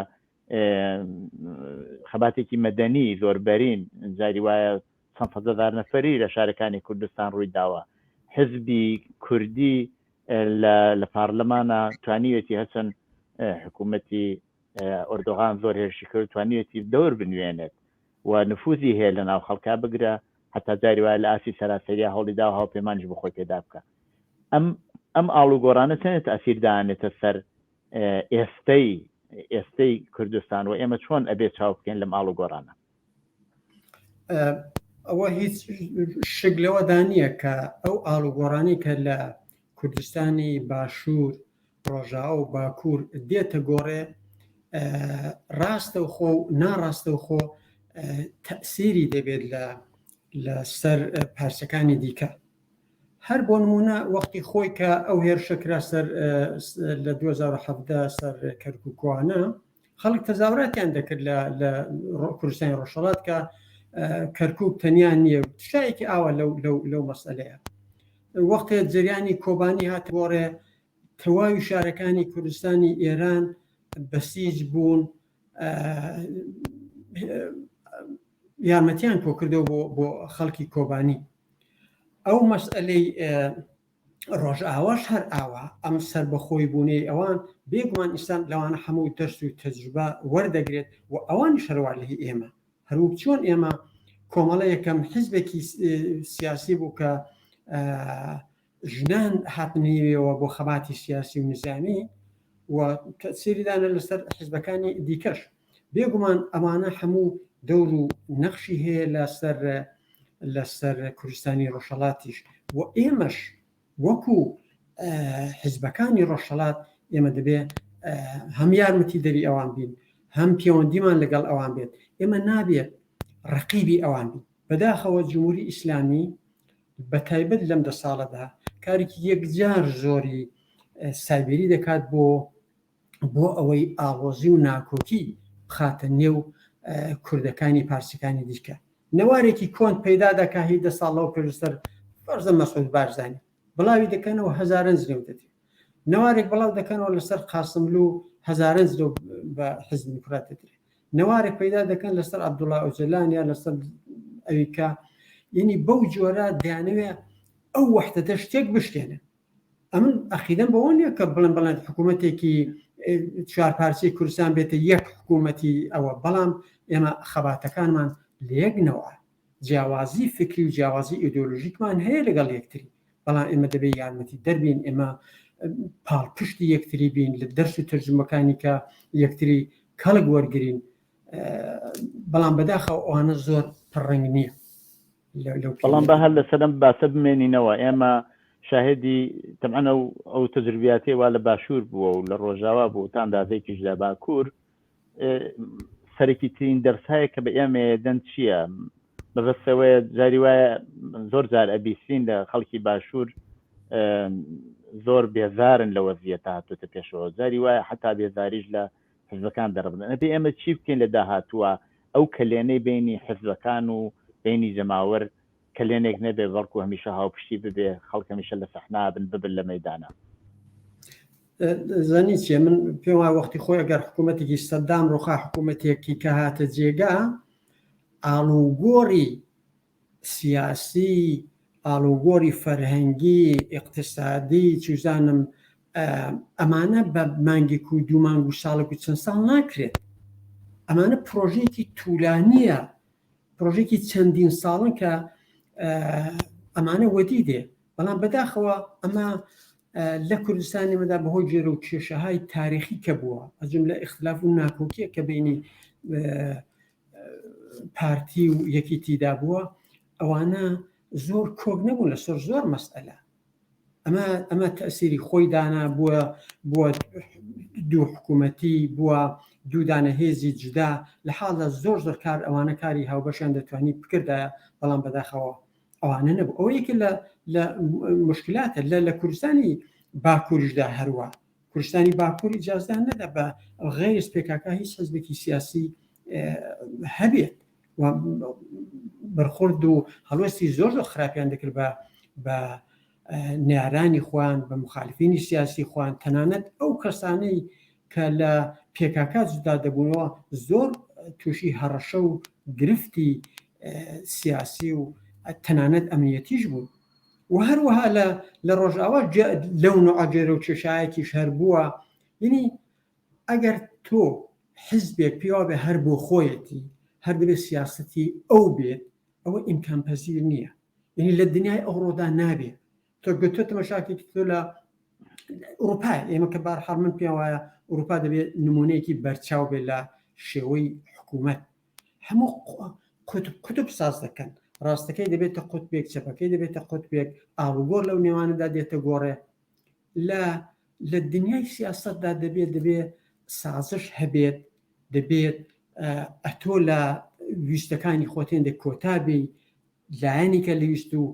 خەباتێکی مەدەنی زۆربەرین جاری وایە 100,000 نەفەری لە شارەکانی کوردستان ڕووی داوە. حزبی کوردی لە پارلەمانە توانیوێتی هەچەند حکوومەتی ئۆردۆغان زۆر هێرشی کرد توانیوێتی دەور بنوێنێت و نفوذی هەیە لە ناو خەڵکا بگرە هەتا جاری وایە لە ئاسی سەراسەریە هەوڵی دا و هاوپەیمانیش بۆ خۆی پێدا بکە. ئەم ئاڵوگۆڕانە چەندێت ئەسیردانێتە سەر ئێستەی کوردستان و ئێمە چۆن ئەبێت چاو بکەین لەم ئاڵوگۆڕانە؟ ئەوە هیچ شک لەوەدا نییە کە ئەو ئاڵوگۆڕانی کە لە کوردستانی باشوور ڕۆژاو و باکوور دێتە گۆڕێ ڕاستە و خۆ و ناڕاستە و خۆ تەسیری دەبێت لە سەر پارچەکانی دیکە. هەر بۆ نمونە وەختی خۆی کە ئەو هێرشەکرا سەر لە 2017 سەر کەرکووکوانە خەڵک تەزاوراتیان دەکرد لە کوردستانی ڕۆژهەڵات کە کەرکووک تەنیان نییە شایەکی ئاوە لەو مەسئلەیە. وەختێ جریانی کۆبانی هات گۆڕێ تەواوی شارەکانی کوردستانی ئێران بەسیج بوون یارمەتیان کۆ کردەوە بۆ خەڵکی کۆبانی. ئەو مەسئلەی ڕۆژئاواش هەر ئاوا ئەم سەر بەخۆی بوونەی ئەوان بێگومان ئیسان لەوانە هەموو دەرس و تەجروبە وەردەگرێت و ئەوانی شەروا لە ئێمە هەروو چۆن ئێمە کۆمەڵە یەکەم حیزبێکی سیاسی بوو کە ژنان هاتنیوێەوە بۆ خەباتی سیاسی و نظامی و تەسیریدانە لەسەر حیزبەکانی دیکەش. بێگومان ئەمانە هەموو دەور و نەخشی هەیە لەسەر کوردستانی ڕۆژهەڵاتیش و ئێمەش وەکو حیزبەکانی ڕۆژهەڵات ئێمە دەبێت هەم یارمەتی دەری ئەوان بین هەم پەیوەندیمان لەگەڵ ئەوان بێت. ئێمە نابێت ڕەقیبی ئەوان بین. بەداخەوە جمهوری ئیسلامی بە تایبەت لەم 10 ساڵەدا کارێکی یەکجار زۆری سایبێری دەکات بۆ ئەوەی ئاڵۆزی و ناکۆکی بخاتە نێو کوردەکانی پارسیەکانی دیکە. نەوارێکی کۆن پەیدا دەکا هی 10 ساڵەوە پێشتر فەرزە مەسعود بارزانی بڵاوی دەکەنەوە هەزاران زلێو دەدێت. نەوارێک بڵاو دەکەنەوە لەسەر قاسملو هەزاران زلێو بە حزب دیموکرات دەدرێت. نەوارێک پەیدا دەکەن لەسەر عەبدوڵڵا ئۆجەلان یا لەسەر ئەویکا. یعنی بەو جۆرە دەیانەوێت ئەو وەحدەتە شتێک بشتێنن. ئەمن ئەخیدەم بەوە نییە کە بڵند حکوومەتێکی 4 پارچەی کوردستان بێتە یەک حکوومەتی ئەوە، بەڵام ئێمە خەباتەکانمان لە یەکنەوە جیاوازی فکری و جیاوازی ئیدۆلۆژیکمان هەیە لەگەڵ یەکتری، بەڵام ئێمە دەبێت یارمەتی دەربین، ئێمە پاڵپشتی یەکتری بین لە دەرس و تەرجمەکانی کە یەکتری کەڵک وەرگرین، بەڵام بەداخەوە ئەوانە زۆر پڕەنگ نییە. بەڵام بە هەر لەسەرم باسە بمێنینەوە ئێمە شاهدی تەمەن ئەو تەجروبیاتی وا لە باشوور بووە و لە ڕۆژاوا بوو تا ئەندازەیەکیش لە باکوور. سەرەکی ترین دەرسایە کە بە ئێمە دەن چییە؟ بەبەستەوەی جاری وایە زۆر جار ئەبیسین لە خەڵکی باشوور زۆر بێزارن لە وەزیەتە هاتووتە پێشەوە، جاری وایە حتا بێزاریش لە حزبەکان دەڕبن. ئەبێ ئێمە چی بکەین لە داهاتووە ئەو کلێنەی بینی حزبەکان و بینی جەماوەر کلێنێک نەبێ، بەڵکو هەمیشە هاوپشتی ببێ، خەڵک هەمیشە لە سەحنا ببن لە مەیدانە. زانی چیە من پێم وایە وەختی خۆی ئەگەر حکوومەتێکی سەدام ڕۆخا حکوومەتێکی کە هاتە جێگا ئاڵوگۆڕی سیاسی، ئاڵوگۆڕی فەرهەنگی، ئیقتصادی چوزانم ئەمانە بە مانگێک و دوو مانگ و ساڵێک و چەند ساڵ ناکرێت. ئەمانە پرۆژێکی توولانیە، پرۆژێکی چەندین ساڵن کە ئەمانە وەدی دێ. بەڵام بەداخەوە ئەمە لە کوردستانی مەدا بەهۆی جێرە و کێشەهای تاریخی کە بووە، ئەجم لە ئیختلاف و ناکۆکیە کە بینی پارتی و یەکیتیدا بووە، ئەوانە زۆر کۆک نەبوون لە سەر زۆر مەسئلە. ئەمە تەسیری خۆی دانا بووە دوو حکوومەتی، بووە دوودانە هێزی جدا لە حاڵە زۆر کار ئەوانە کاری هاوبەشیان دەتوانانی بکردایە، بەڵام بەداخەوە ئەوانە نەبوو. ئەوە یەکە لە مشکلاتە لە کوردستانی باکووریشدا هەروە. کوردستانی باکووری جازدان نەدا بە غێر پێکاکە هیچ حزبێکی سیاسی هەبێت بەرخورد و هەڵوەستی زۆر خراپیان دەکرد بە نیارانی خوان، بە مخالفینی سیاسی خوان، تەنانەت ئەو کەسانەی کە لە پێکاکە جودا دەبوونەوە زۆر تووشی هەڕەشە و گرفتی سیاسی و تەنانەت ئەمنیەتیش بوون. و هەروەها لە ڕۆژئاوا لەو نوعاگەرە و کێشایەکیش هەر بووە. یعنی ئەگەر تۆ حزبێک پێوا بێ هەر بۆ خۆیەتی، هەر دەبێت سیاسەتی ئەو بێت، ئەوە ئیمکانپەزیر نییە. یعنی لە دنیای ئەوڕۆدا نابێت. تۆ گوتۆ تەماشاکێکی تۆ لە ئەوروپا، ئێمە کە بارحاڵ من پێم وایە ئەوروپا دەبێت نمونەیەکی بەرچاو بێت لە شێوەی حکوومەت. هەموو قوتوب ساز دەکەن، ڕاستەکەی دەبێتە قوتبێک، چەپەکەی دەبێتە قوتبێک، ئاڵوگۆڕ لەو نێوانەدا دێتە گۆڕێ. لە دنیای سیاستدا دەبێت سازش هەبێت، دەبێت ئەتۆ لە ویستەکانی خۆت هێندێک کۆتابی، لایەنی کە لە ویست و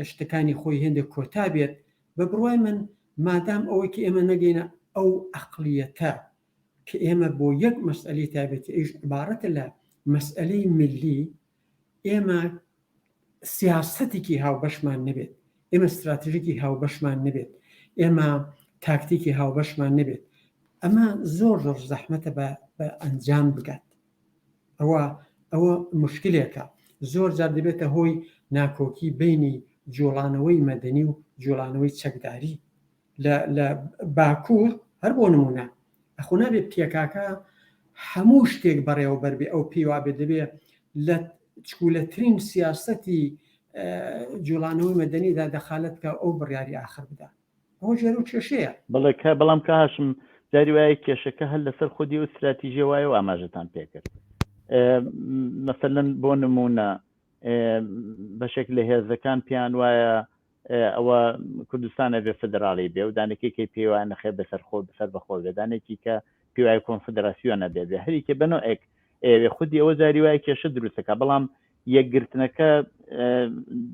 شتەکانی خۆی هێندێک کۆتا بێت. بە بڕوای من مادام ئەوەی ئێمە نەگەینە ئەو عەقڵیەتە کە ئێمە بۆ یەک مەسئلەی تایبەتی ئەویش عیبارەتە لە مەسئلەی ملی، ئێمە سیاسەتێکی هاوبەشمان نەبێت، ئێمە استراتیژیکی هاوبەشمان نەبێت، ئێمە تاکتیکی هاوبەشمان نەبێت، ئەمە زۆر زەحمەتە بە ئەنجام بگات. ئەوە مشکلێکە. زۆر جار دەبێتە هۆی ناکۆکی بینی جۆڵانەوەی مەدەنی و جۆڵانەوەی چەکداری. لە باکوور هەر بۆ نمونە ئەخۆ نابێت پێکاکە هەموو شتێک بەڕێوە بەربێ ئەو پێوا بێت دەبێت لە چکولەترین سیاسەتی جۆڵانەوەی مەدەنیدا دەخالەت کە ئەو بڕیاری ئاخر بدا. ئەوە ژێر و کێشەیە. بەڵام کە هاشم جاری وایە کێشەکە هەر لەسەر خودی و استراتیژی وایە و ئاماژەتان پێکرد. مەسەلەن بۆ نمونە بەشێک لە هێزەکان پیان وایە ئەوە کوردستانە بێ فدراڵی بێ و دانێکێکی پێوایە نەخێ بەسەر بەخۆ بێ، دانێکی کە پێوایە کۆنفدراسیۆنە بێ هەریکە بنەوەک خودی ئەوە جاری وایە کێشە دروستەکە. بەڵام یەکگرتنەکە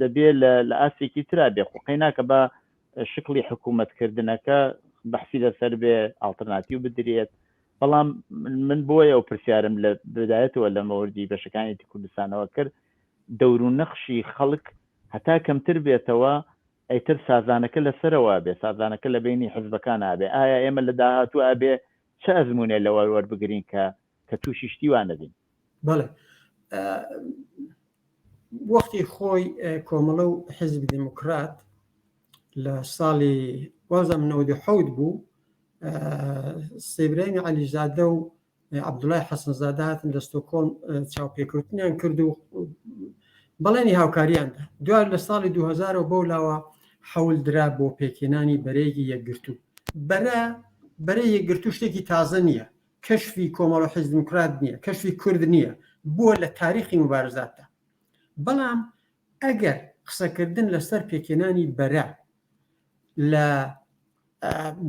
دەبێت لە ئاسێکی ترا بێ، خۆقەی ناکە بە شکلی حکوومەتکردنەکە بەحسی لەسەر بێ ئاڵتەرناتیو بدرێت. بەڵام من بۆیە ئەو پرسیارم لە بدایەتەوە لە مەوردی بەشەکانێتی کوردستانەوە کرد، دەور و نەخشی خەڵک هەتا کەمتر بێتەوە، ئەیتر سازانەکە لەسەرەوە بێ، سازانەکە لە بینی حزبەکان ئابێ. ئایا ئێمە لە داهاتوو ئابێ چه ئەزمونێ لەوە وەربگرین کە تووشی شتیوانە بین؟ بەڵێ وەختی خۆی کۆمەڵە و حزبی دموکرات لە ساڵی 1970 بوو، سێبراهیم عەلیزادە و عەبدوڵای حەسەنزادە هاتن لە ستۆکۆڵم چاوپێکەوتنیان کرد و بەڵێنی هاوکاریاندا. دوای لە ساڵی 2000 بەولاوە حەول درا بۆ پێکێنانی بەرەیەکی یەکگرتوو. بەرەی یەکگرتوو شتێکی تازە نییە، کەشفی کۆمەڵە حیزب دموکرات نییە، کەشفی کورد نییە، بووە لە تاریخی مبارزاتە. بەڵام ئەگەر قسەکردن لەسەر پێکێنانی بەرە لە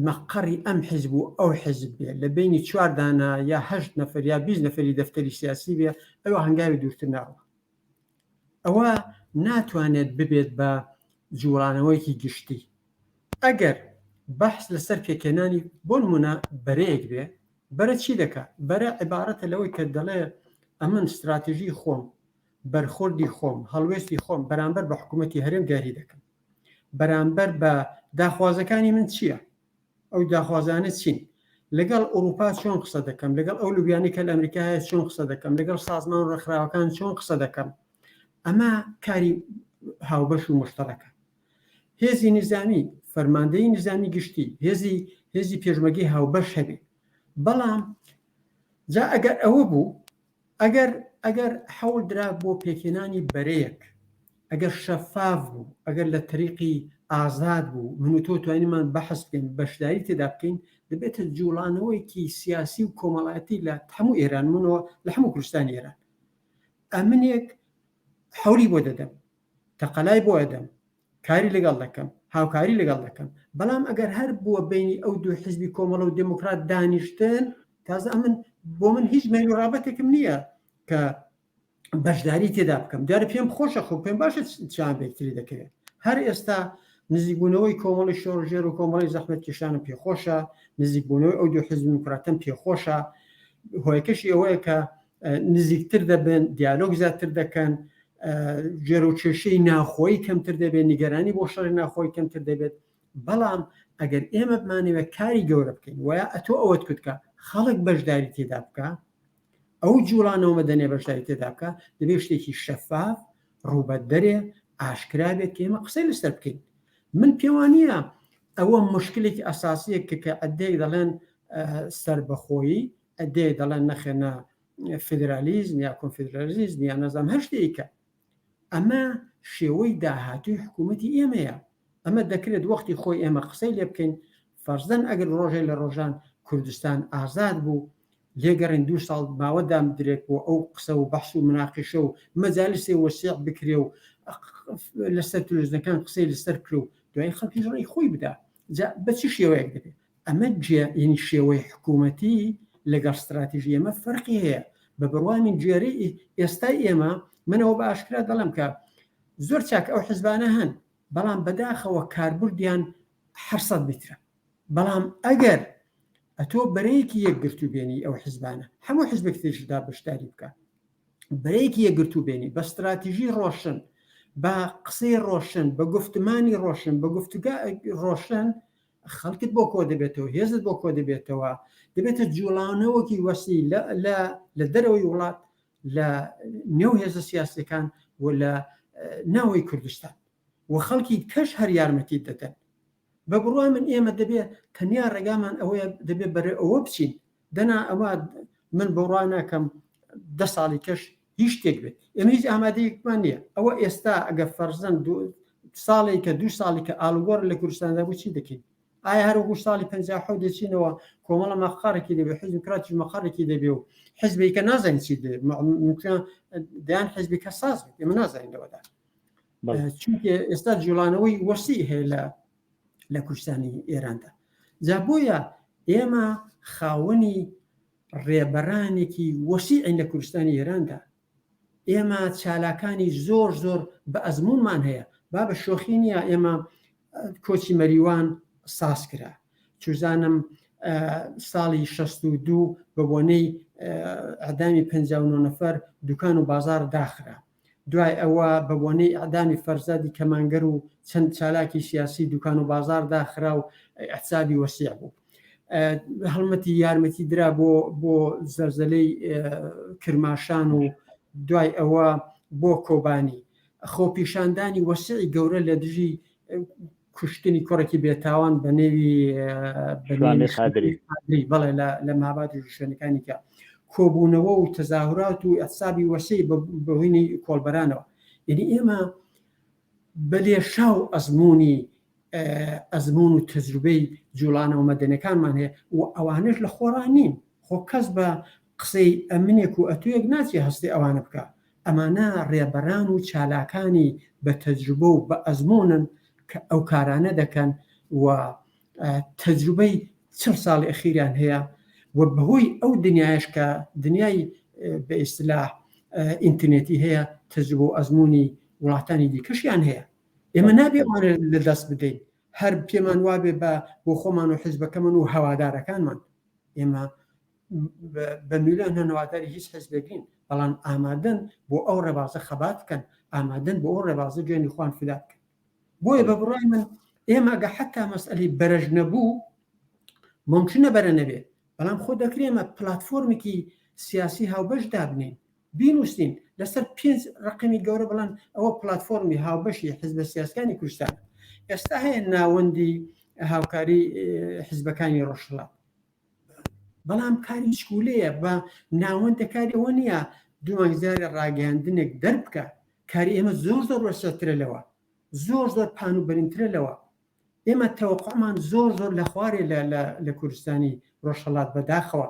مەقەڕی ئەم حیزب و ئەو حیزب بێ، لە بینی 4 دانە یا 8 نەفەر یا 20 نەفەری دەفتەری سیاسی بێ، ئەوە هەنگاوی دوورتر ناوە. ئەوە ناتوانێت ببێت بە جوڵانەوەیکی گشتی. ئەگەر بەحث لەسەر پێکێنانی بۆ نمونە بەرەیەک بێ، بەرە چی دەکات؟ بەرە عیبارەتە لەوەی کە دەڵێ ئەمن استراتیژی خۆم، بەرخوردی خۆم، هەڵوێستی خۆم بەرامبەر بە حکوومەتی هەرێم دیاری دەکەم، بەرامبەر بە داخوازەکانی من چییە؟ ئەو داخوازانە چین؟ لەگەڵ ئەوروپا چۆن قسە دەکەم، لەگەڵ ئەو لوبیانی کە لە ئەمریکا هەیە چۆن قسە دەکەم، لەگەڵ سازمان ڕێکخراوەکان چۆن قسە دەکەم. ئەمە کاری هاوبەش و مشتەرەکە. هێزی نظامی، فەرماندەی نظامی گشتی، هێزی پێشمەرگەی هاوبەش هەبێ. بەڵام جا ئەگەر ئەوە بوو، ئەگەر حەول درا بۆ پێکێنانی بەرەیەک، ئەگەر شەفاف بوو، ئەگەر لە طریقی ئازاد بوو، من و تۆ توانیمان بەحث بکەین، بەشداری تێدا بکەین، دەبێتە جوڵانەوەیکی سیاسی و کۆمەڵایەتی لە هەموو ئێران، منەوە لە هەموو کوردستانی ئێران. ئەمنێک حەوری بۆ دەدەم تەقەلای بۆ ئەدەم کاری لەگەڵ دەکەم هاوکاری لەگەڵ دەکەم بەڵام ئەگەر هەر بووە بینی ئەو دوو حیزبی کۆمەڵە و دموکرات دانیشتن تازە ئەمن بۆ من هیچ مەیل و ڕابەتێکم نییە کە بەشداری تێدا بکەم دیارە پێم خۆشە خۆ پێم باشە چیان بێکتری دەکەوێت هەر ئێستا نزیکبوونەوەی کۆمەڵی شۆڕژێر و کۆمەڵی زەحمەت کێشانم پێخۆشە نزیکبوونەوەی ئەو دوو حیزب دموکراتم پێخۆشە هۆیەکەشی ئەوەیە کە نزیکتر دەبن دیالۆگ زیاتر دەکەن جێرە و کێشەی ناخۆی کەمتر دەبێت نیگەرانی بۆ شەڕی ناخۆی کەمتر دەبێت بەڵام ئەگەر ئێمە بمانەوە کاری گەورە بکەین وایە ئەتۆ ئەوەت کوتکە خەڵک بەشداری تێدا بکە ئەو جوڵانەوە مەدەنێ بەشداری تێدا بکە دەبێت شتێکی شەفاف ڕوبەت دەرێ ئاشکرا بێت کە ئێمە قسەی لەسەر بکەین من پێوانیە ئەوە مشکلێکی ئەساسیە کە ئەدەی دەڵێن سەربەخۆیی ئەدەی دەڵێن نەخێنە فدرالیزم یا کۆنفدرالیزم یا نەزانم هەر شتێکە ئەمە شێوەی داهاتووی حکوومەتی ئێمەیە ئەمە دەکرێت وەختی خۆی ئێمە قسەی لێ بکەین فەرزەن ئەگەر ڕۆژێ لە ڕۆژان کوردستان ئازاد بوو لێگەڕین 2 ساڵ ماوەدام درێت بۆ ئەو قسە و بەحث و مناقیشە و مەجالیسێ وەسیع بکرێ و لەسەر تلویزیۆنەکان قسەی لەسەر کرێ و دوای خەڵکی ژڕی خۆی بدا بە چی شێوەیەک دەبێت ئەمە یعنی شێوەی حکوومەتی لەگەڵ استراتیژی ئێمە فەرقی هەیە بە بڕوانی جێرەی ئێستای ئێمە منەوە بە ئاشکرا دەڵێم کە زۆر چاک ئەو حیزبانە هەن بەڵام بەداخەوە کاربردیان 800 میترە بەڵام ئەگەر ئەتۆ بەرەیەکی یەکگرتو بێنی ئەو حیزبانە هەموو حیزبێک تێشدا بەشداری بکە بەرەیەکی یەکگرتو بێنی بە استراتیژی ڕۆشن بە قسەی ڕۆشن بە گفتمانی ڕۆشن بە گفتوگا ڕۆشن خەڵکت بۆ کۆ دەبێتەوە هێزت بۆ کۆ دەبێتەوە دەبێتە جوڵانەوەکی وەسی لە دەرەوەی وڵات لە نێو هێزە سیاسەکان و لە ناوەی کوردستان و خەڵکی کەش هەر یارمەتی دەدەن بە بڕوای من ئێمە دەبێت تەنیا ڕێگامان ئەوەیە دەبێت بەرە ئەوە بچین دەنا ئەوە من بڕوای ناکەم 10 ساڵی کەش هیچ شتێک بێت ئێمە هیچ ئامادەیەکمان نییە ئەوە ئێستا ئەگە فەرزەن ساڵی کە 2 ساڵی کە ئاڵوگۆڕ لە کوردستاندا بۆ چی دەکەین ئایا هەروەکو ساڵی 57 دەچینەوە کۆمەڵە مەخارێکی دەبێت حیزب دموکراتی مەخارێکی دەبێ و حیزبی کە نازانین چی دەیان حیزبی کە ساز بێت ئێمە نازانینەوەدا چونکە ئێستا جوڵانەوەی وەسی هەیە لە کوردستانی ئێراندا جا بۆیە ئێمە خاوەنی ڕێبەرانێکی وەسیعین لە کوردستانی ئێراندا ئێمە چالاکانی زۆر زۆر بە ئەزمونمان هەیە با بە شۆخی نیە ئێمە کۆچی مەریوان ساز کرا چوزانم ساڵی 62 بە بۆنەی ئەعدامی 59 نەفەر دوکان و بازار داخرا دوای ئەوە بە بۆنەی ئەعدامی فەرزادی کەمانگەر و چەند چالاکی سیاسی دوکان و بازار داخرا و احتسابی وەسیع بوو هەڵمەتی یارمەتی درا بۆ زەرزەلەی کرماشان و دوای ئەوە بۆ کۆبانی خۆپیشاندانی وەسیعی گەورە لە دژی کوشتنی کوڕێکی بێتاوان بە نێوی بەڵێ لە مابادی شوێنەکانی کە کۆبوونەوە و تەزاهورات و ئەحسابی وەسیع بەهۆی کۆڵبەرانەوە یعنی ئێمە بەلێشاو ئەزمون و تەجروبەی جوڵانەوە مەدەنیەکانمان هەیە و ئەوانش لە خۆڕان نین خۆ کەس بە قسەی ئەمنێک و ئەتوێک ناچی هەستی ئەوانە بکە ئەمانە ڕێبەران و چالاکانی بە تەجروبە و بە ئەزمونن کە ئەو کارانە دەکەن و تەجروبەی 40 ساڵی ئەخیریان هەیە و بەهۆی ئەو دنیایش کە دنیای بە ئیستلاح ئینترنێتی هەیە تەجروبە و ئەزمونی وڵاتانی دیکەشیان هەیە ئێمە نابێوانە لە دەست بدەین هەر پێمان وابێ بۆ خۆمان و حیزبەکەمان و هەوادارەکانمان ئێمە بە میلیۆن هەنەواداری هیچ حیزبێکین بەڵام ئامادەن بۆ ئەو ڕێبازە خەبات بکەن ئامادەن بۆ ئەو ڕێبازە گوێنی خوان فدا بکەن بۆیە بە بڕای من ئێمە ئەگە حتا مەسئلەی بەرەژ نەبوو ممکنە بەرە نەبێت بەڵام خۆ دەکرێمە پلاتفۆرمێکی سیاسی هاوبەش دابنین بینووسین لەسەر 5 ڕقمی گەورە بڵان ئەوە پلاتفۆرمی هاوبەشی حیزبە سیاسەکانی کوردستان ئێستا هەیە ناوەندی هاوکاری حیزبەکانی ڕۆژهەڵات بەڵام کاری چکولەیە بە ناوەندە کاری ئەوە نییە دومانگزاری ڕاگەاندنێک دەربکە کاری ئێمە زۆر زۆر وەسەترە لەوە زۆر زۆر پان و بەرینترە لەوە ئێمە تەوەقعمان زۆر زۆر لە خوارێ لە کوردستانی ڕۆژهەڵات بەداخەوە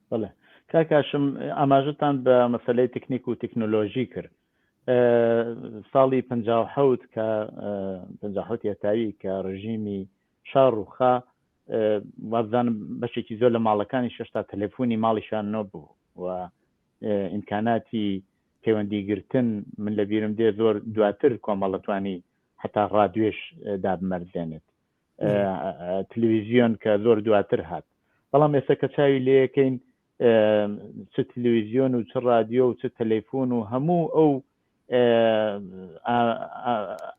بەڵێ کاکاشم ئاماژتان بە مەسەلەی تکنیک و تکنۆلۆژی کرد ساڵی 57 کە 57 یەتاوی کە ڕژیمی شاڕوخا وابزانم بەشێکی زۆر لە ماڵەکانی شێشتا تەلەفۆنی ماڵیشان نەبوو و ئیمکاناتی پەیوەندیگرتن من لە بیرم دێ زۆر دواتر کۆمەڵەتوانی هەتا ڕادێش دابمەردێنێت تەلەڤیزیۆن کە زۆر دواتر هات بەڵام ئێستا کە چاوی لێەکەین چ تەلەڤیزیۆن و چ رادیۆ و چ تەلەفۆن و هەموو ئەو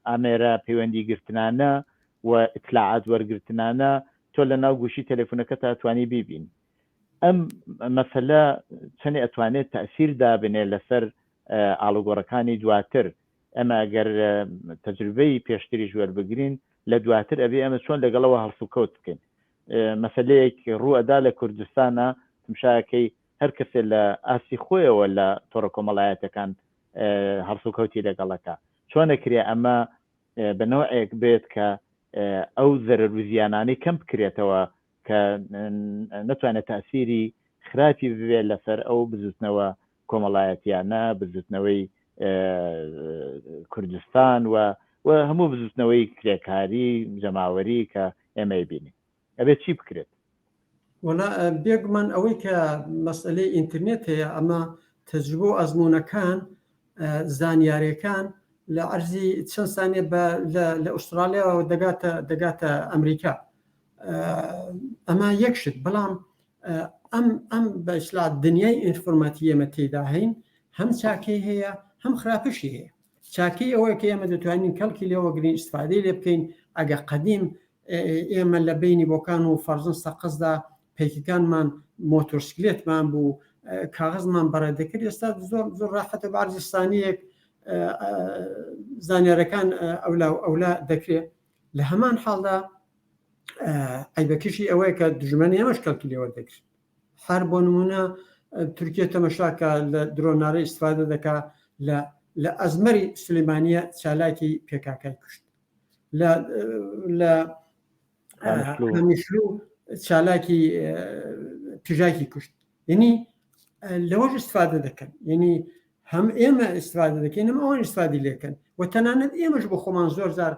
ئامێرە پەیوەندیگرتنانە و ئیطلاعات وەرگرتنانە تۆ لە ناو گوشی تەلەفۆنەکە تاتوانی بیبین ئەم مەسەلە چەندێ ئەتوانێت تەئسیر دابنێ لەسەر ئاڵوگۆڕەکانی دواتر ئەمە ئەگەر تەجروبەی پێشتریش وەربگرین لە دواتر ئەبێ ئەمە چۆن لەگەڵەوە هەڵسوکەوت بکەین مەسەلەیەک ڕوو ئەدا لە کوردستانە تمشایەکەی هەر کەسێ لە ئاسی خۆیەوە لە تۆڕە کۆمەڵایەتەکان هەڵسوکەوتی لەگەڵەکە چۆن نەکرێ ئەمە بەنەوەیەک بێت کە ئەو زەرەر و زیانانەی کەم بکرێتەوە کە نەتوانێت تەئسیری خراپی ببێت لەسەر ئەو بزوتنەوە کۆمەڵایەتیانە بزوتنەوەی کوردستان و هەموو بزوتنەوەی کرێکاری جەماوەری کە ئێمە بینی ئەبێت چی بکرێت وەڵا بێگومان ئەوەی کە مەسئلەی ئینترنێت هەیە ئەمە تەجروبە و ئەزمونونەکان زانیاریەکان لە عەرزی چەند سانێ لە ئوسترالیاەوە دەگاتە ئەمریکا ئەمە یەکشت بەڵام ئەم بەشلا دنیای ئینفۆرماتی ئێمە تێدا هەین هەم چاکەی هەیە هەم خراپشی هەیە چاکەی ئەوەیە کە ئێمە دەتوانین کەڵکی لێوە گرین ئیستفادەی لێ بکەین ئەگە قەدیم ئێمە لە بینی بۆکان و فەرزن سەقزدا پێکەکانمان مۆتۆرسکلێتمان بوو کاغزمان بەڕێ دەکرد ئێستا زۆر ڕاحەتە بە عەرزستانیەک زانیارەکان ئەولا دەکرێت لە هەمان حاڵدا ئەیبەکیشی ئەوەیە کە دژمنی ئەمەش کەڵکی لێوە دەکرێت هەر بۆ نمونە تورکیە تەمەشاکە لە درۆنارە ئیستفادە دەکا لە ئەزمەری سلێمانیە چالاکی پێکاکای کوشت لە هەمیشلو چالاکی پژاکی کوشت یعنی لەوەش استفادە دەکەن یعنی هەم ئێمە استفادە دەکەین ئەم ئەوان استفادی لێکەن و تەنانەت ئێمەش بۆ خۆمان زۆر زار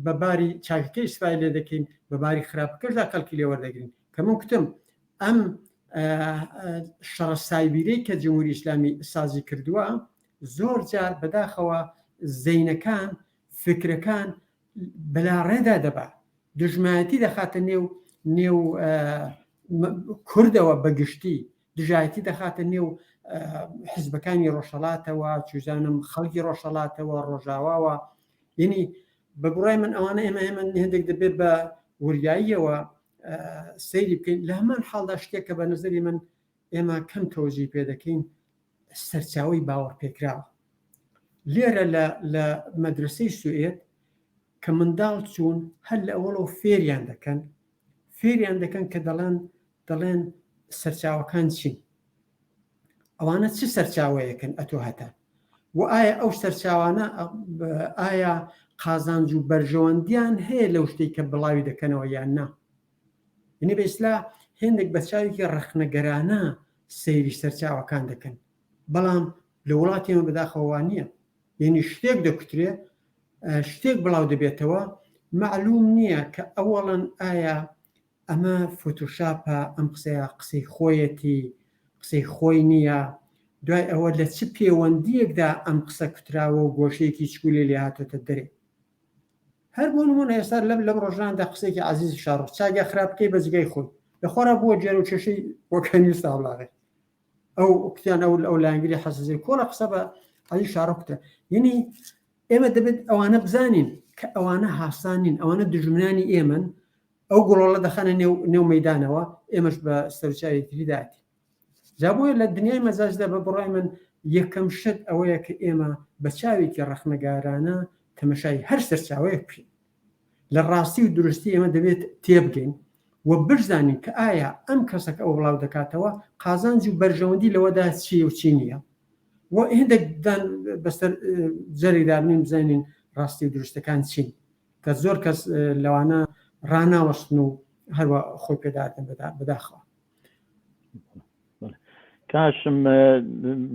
بەباری چاکەکەی استفادە لێ دەکەین بەباری خراپەکەشدا کەڵکی لێ وەردەگرین کەمون کتم ئەم شەڕە سایبیرەی کە جمهوری ئیسلامی سازی کردووە زۆر جار بەداخەوە زەینەکان فکرەکان بەلاڕێدا دەبا دژمنایەتی دەخاتە نێو کوردەوە بەگشتی دژایەتی دەخاتە نێو حیزبەکانی ڕۆژهەڵاتەوە چوزانم خەڵکی ڕۆژهەڵاتەوە ڕۆژاواوە یعنی بە بڕای من ئەوانە ئێمە هێندێک دەبێت بە وریاییەوە سەیری بکەین لە هەمان حاڵدا شتێکە بە نظری من ئێمە کەم تۆزی پێ دەکەین سەرچاوی باوەڕپێکراوە لێرە لە مەدرسەی سوئێت کە منداڵ چوون هەر لە ئەوڵەوە فێریان دەکەن کە دەڵێن سەرچاوەکان چین ئەوانە چ سەرچاوەیەکن ئەتۆ هەتا و ئایا ئەو سەرچاوانە ئایا قازانج و بەرژەوەندیان هەیە لەو شتێک کە بڵاوی دەکەنەوە یان نا یعنی بە ئیسلا هێندێک بە چاوێکی ڕەخنەگەرانە سەیری سەرچاوەکان دەکەن بەڵام لە وڵاتیمە بەداخەوە نییە یعنی شتێک دەکوترێ شتێک بڵاو دەبێتەوە معلوم نییە کە ئەوەڵەن ئایا ئەمە فۆتۆشاپە ئەم قسەی خۆیەتی قسەی خۆی نییە دوای ئەوە لە چ پەیوەندیەکدا ئەم قسە کوتراوە و گۆشەیەکی چکولێ لێ هاتۆتە دەرێ هەر بۆ نمونە ئێستا لەم ڕۆژاندا قسێکی عەزیزی شاڕۆ چاگە خراپکەی بەجگای خۆی لەخۆرا بۆ جێر و چێشەی وەکەنی ساڵاغێ ئەو کتیان ئەو لانگری حەسەزی کۆڵە قسە بە عەزیز شاڕۆکتە یعنی ئێمە دەبێت ئەوانە بزانین کە ئەوانە هاسانین ئەوانە دژمنانی ئێمن ئەو گوڵۆڵە دەخەنە نێو مەیدانەوە ئێمەش بە سەرچاوێتی داتی جابۆیە لە دنیای مەزاجدا بە بڕای من یەکەم شت ئەوەیە کە ئێمە بە چاوێکی ڕەخنەگارانە تەمەشای هەر سەرچاوەیە بکەین لە ڕاستی و درستی ئێمە دەبێت تێبگەین و بزانین کە ئایا ئەم کەسەکە ئەو بڵاو دەکاتەوە قازانج و بەرژەوەندی لەوەدا چی و چی نییە و هێندێک بەسەر جەریدابنین بزانین ڕاستی و درستەکان چین کە زۆر کەس لەوانە ڕناوەستن و هەروە خۆی پێدادن بەداخەوە کاشم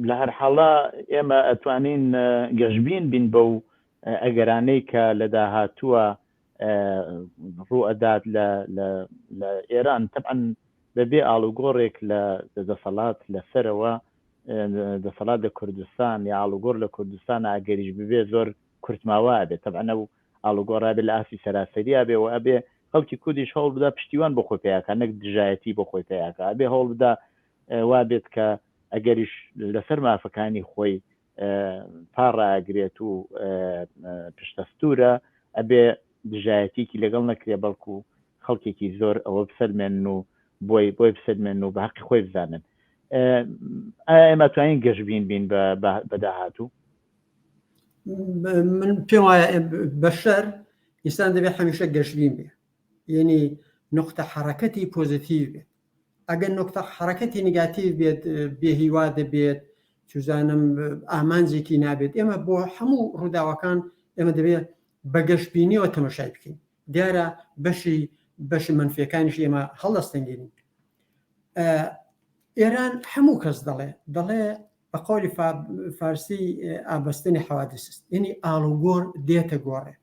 لە هەر حاڵە ئێمە ئەتوانین گەشتبین بین بەو ئەگەرانەی کە لە داهاتووە ڕوو ئەدات لە ئێران طبعاً بەبێ ئاڵوگۆڕێک لە دەسەڵات لەسەرەوە دەسەڵات لە کوردستان یا ئاڵوگۆڕ لە کوردستان ئاگەریش ببێ زۆر کورتماوە بێت طبعاً ئەو ئاڵوگۆڕا بێ لە ئاسی سەراسەریە بێ و ئەبێ خەڵکی کوردیش هەوڵ بدا پشتیوان بۆ خۆی پیاکە نەک دژایەتی بۆ خۆی پیاکە ئەبێ هەوڵ بدا وا بێت کە ئەگەریش لەسەر مافەکانی خۆی پاڕاگرێت و پشتەستورە ئەبێ دژایەتیکی لەگەڵ نەکرێ بەڵکو خەڵکێکی زۆر ئەوە بسەلمێن و بۆی بسەلمێن و بە حەقی خۆی بزانن. ئێمە توانین گەشتبین بین بە داهاتوو؟ من پێم وایە بەشەر ئینسان دەبێت هەمیشە گەشتبین بێ، یعنی نقطە حرەکەتی پۆزیتیڤ بێت. ئەگەر نقطە حرەکەتی نگاتیڤ بێت بێهیوا دەبێت چزانم ئامانجێکی نابێت. ئێمە بۆ هەموو ڕووداوەکان ئێمە دەبێت بە گەشتبینیەوە تەماشای بکەین. دیارە بەشی منفیەکانیش ئێمە هەڵدەستەنگێنین. ئێران هەموو کەس دەڵێ بە قۆلی فارسی ئابەستنی حەوادث، یعنی ئاڵوگۆڕ دێتە گۆڕێ،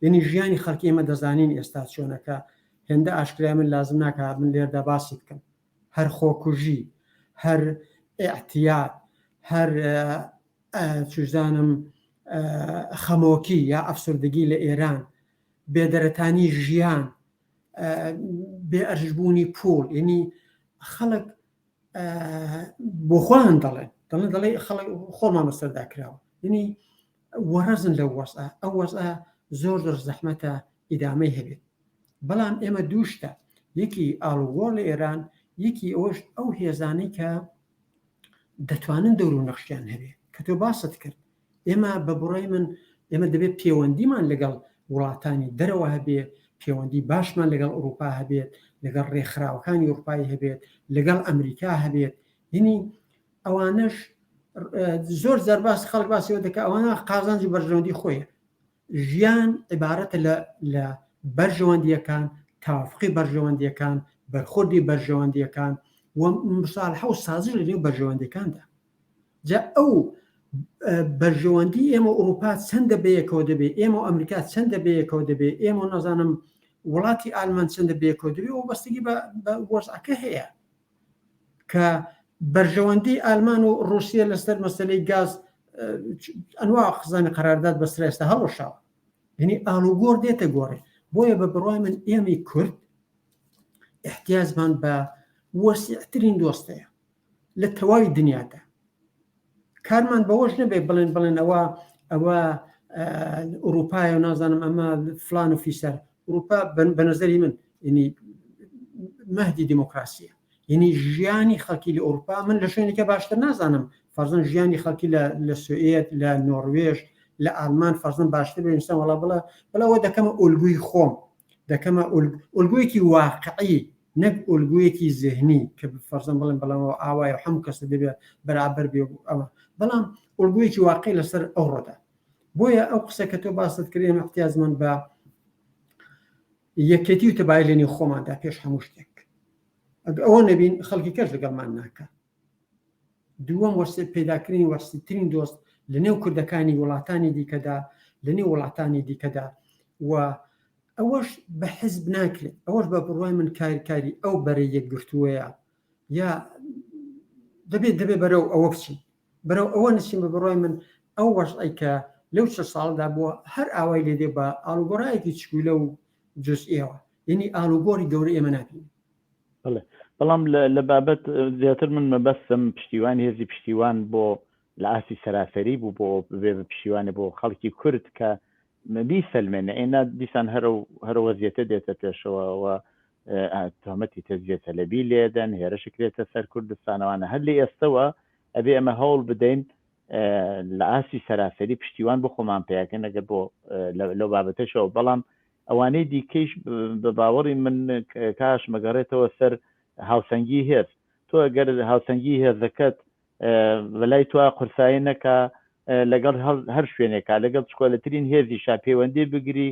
یعنی ژیانی خەڵکی ئێمە دەزانین ئێستا چۆنەکە. هێندە ئاشکرای من لازم ناکە من لێردا باسی بکەم. هەر خۆکوژی، هەر ئێعتیاد، هەر چزانم خەمۆکی یا ئەفسردگی لە ئێران، بێدەرەتانی ژیان، بێ ئەرژبوونی پوڵ، یعنی خەڵک بۆ خۆیان دەڵێ خۆمان بەسەردا کراوە، یعنی وەرەزن لە وەسە ئەو وەسە زۆر زەحمەتە ئیدامەی هەبێت. بەڵام ئێمە دووشتە، یەکی ئاڵوگۆڕ لە ئێران، یەکی ئەوەش ئەو هێزانەی کە دەتوانن دەور و نەخشیان هەبێ کە تۆ باست کرد. ئێمە بە بڕای من ئێمە دەبێت پەیوەندیمان لەگەڵ وڵاتانی دەرەوە هەبێت، پەیوەندی باشمان لەگەڵ ئەوروپا هەبێت، لەگەڵ ڕێکخراوەکانی ئەوروپایی هەبێت، لەگەڵ ئەمریکا هەبێت. یعنی ئەوانش زۆر زەرباس خەڵک باسیەوە دەکە ئەوانە قازانجی بەرژەوەندی خۆیە. ژیان عیبارەتە لە بەرژەوەندیەکان، تاوافقی بەرژەوەندیەکان، بەرخوردی بەرژەوەندیەکان و مصالحە و سازش لە نێو بەرژەوەندیەکاندا. جا ئەو بەرژەوەندی ئێمە ئەوروپا چەندە بەیەکەوە دەبێت، ئێمە و ئەمریکا چەندە بەیەکەوە دەبێت، ئێمە نەزانم وڵاتی ئالمان چەندە بەیەکەوە دەبێت و بەستگی بە وەرزەکە هەیە کە بەرژەوەندی ئالمان و رووسیا لەسەر مەسەلەی گاز ئەنوا خزانە قەرارداد بەسرە ئێستا هەڵۆشاوە. یعنی ئاڵوگۆڕ دێتە گۆڕێ. بۆیە بە بڕای من ئێمەی کورد احتیاجمان بە وەسیعترین دۆستەیە لە تەواوی دنیادا. کارمان بەوەش نەبێ بڵێن ئەوە ئەوروپایە و نازانم ئەمە فلان و فیسەر. ئەوروپا بە نەزەری من ینی مەهدی دیموکراسیە، یعنی ژیانی خەڵکی لە ئەوروپا من لە شوێنێکە باشتر نازانم، فەرزەن ژیانی خەڵکی لە سوئێت، لە نۆروێژ، لە ئالمان فەرزەن باشتر بێنستان وڵا بەڵەوە دەکەمە ئۆلگوی خۆم، دەکەمە ئۆلگویەکی واقعی نەک ئۆلگویەکی زێهنی کە فەرزەن بڵێن بەڵەوە ئاوایە هەموو کەسە دەبێت بەرابەر بێ ئەوە، بەڵام ئۆلگویەکی واقعی لەسەر ئەو ڕۆدا. بۆیە ئەو قسە کە تۆ باست کرد ئێمە احتیاجمان بە یەکێتی و تەبای لە نێو خۆماندا پێش هەموو شتێک. ئەوە نەبین خەڵکی کەس لەگەڵمان ناکە. دووەم وەرسێ پەیداکردنی وەرزترین دۆست لە نێو کوردەکانی وڵاتانی دیکەدا، لە نێو وڵاتانی دیکەدا، و ئەوەش بە حزب ناکرێت. ئەوەش بە بڕوای من کاری ئەو بەرەی یەکگرتووەیە، یا دەبێت بەرەو ئەوە بچین، بەرەو ئەوە نچین. بە بڕوای من ئەو وەشعی کە لەو 6 ساڵدا بووە هەر ئاوای لێدێ بە ئاڵوگۆڕایەکی چکولە و جزئیەوە، یعنی ئاڵوگۆڕی گەورە ئێمە نبینین. بەڵام لە بابەت زیاتر من مەبەستم پشتیوانی هێزی پشتیوان بۆ لە ئاسی سەراسەری بوو بۆ بێ پشتیوانە بۆ خەڵکی کورد کە بیسەلمێنە. ئێنا دیسان هەرە وەزیەتە دێتە پێشەوە تۆمەتی تەزیێتە لەبی لێدەن، هێرشکرێتە سەر کوردستانەوانە. هەر لە ئێستەوە ئەبێ ئەمە هەوڵ بدەین لە ئاسی سەراسەری پشتیوان بۆ خۆمان پیاکەن ئەگەر بۆ لەو بابەتەشەوە. بەڵام ئەوانەی دیکەیش بە باوەڕی من کاش مەگەڕێتەوە سەر هاوسەنگی هێز. تۆ ئەگەر هاوسەنگی هێزەکەت بەلای توا قورسایی نەکا لەگەڵ هەر شوێنێکا لەگەڵ چکۆلەترین هێزیشا پەیوەندی بگری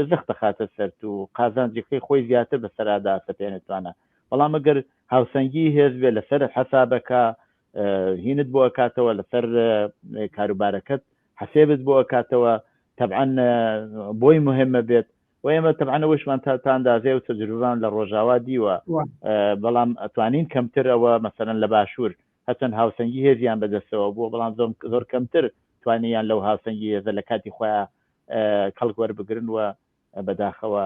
زەختە خاتە سەر و قازانجەکەی خۆی زیاتر بەسەرادا سەپێنێتوانە. بەڵام ئەگەر هاوسەنگی هێز بێ لەسەر حەسابەکە هینت بۆ ئەکاتەوە لەسەر کاروبارەکەت حسێبت بۆ ئەکاتەوە طبعا بۆی مهمە بێت و ئێمە طبعا ئەوەشمان تا ئەندازێ و تەجروبان لە ڕۆژاوا دیوە بەڵام ئەتوانین کەمتر ئەوە مەسەرەن لە باشوور هەچەند هاوسەنگی هێزیان بەدەستەوە بووە بەڵام زۆر کەمتر توانیان لەو هاوسەنگی هێزە لە کاتی خۆیان کەڵک وەربگرن و بەداخەوە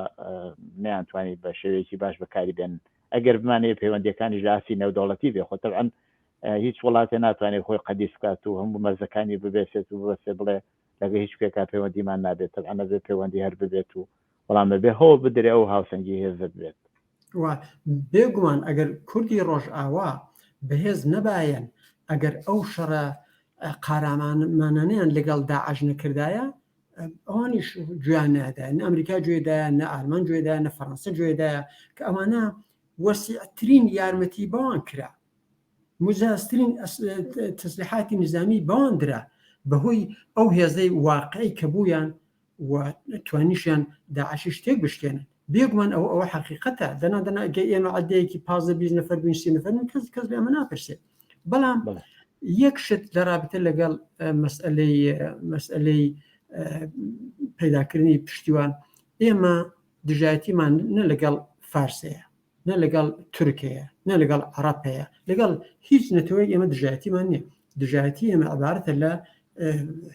نەیانتوانیت بە شێوەیەکی باش بەکاری بێن ئەگەر بمانەیە پەیوەندیەکانی ژاسی نێودەوڵەتی بێ خۆ طبعا هیچ وڵاتێ ناتوانێت خۆی قەدیس بکات و هەموو مەرزەکانی ببێت و ببەسێ بڵێ لەگە هیچ پێکا پەیوەندیمان نابێت طبعا بێ پەیوەندی هەر ببێت و بەڵام بەبێ هەوڵ بدرێ ئەو هاوسەنگی هێزت بێت بێگومان ئەگەر کوردی ڕۆژئاوا بەهێز نەبایەن ئەگەر ئەو شەڕە قارامانانیان لەگەڵ داعش نەکردایە ئەوانیش گویان نادایە نە ئەمریکا گوێدایە نە ئالمان گوێدایە نە فەڕەنسا گوێدایە کە ئەوانە وەسیعترین یارمەتی بەوان کرا مجازترین تەسلیحاتی نظامی بەوان درا بەهۆی ئەو هێزەی واقعی کە بوویان و توانیشیان داعشی شتێک بشکێنن بێگومان ئەوە حقیقەتە دەنا ئێمە عەدەیەکی 15-20 نەفەر 20 نەفەر کەس لە ئەمە ناپرسێت بەڵام یەک شت لە رابطە لەگەڵ مەسئلەی پەیداکردنی پشتیوان ئێمە دژایەتیمان نە لەگەڵ فارسەیە نە لەگەڵ تورکەیە نە لەگەڵ عەرەبەیە لەگەڵ هیچ نەتەوەی ئێمە دژایەتیمان نییە دژایەتی ئێمە عەبارەتە لە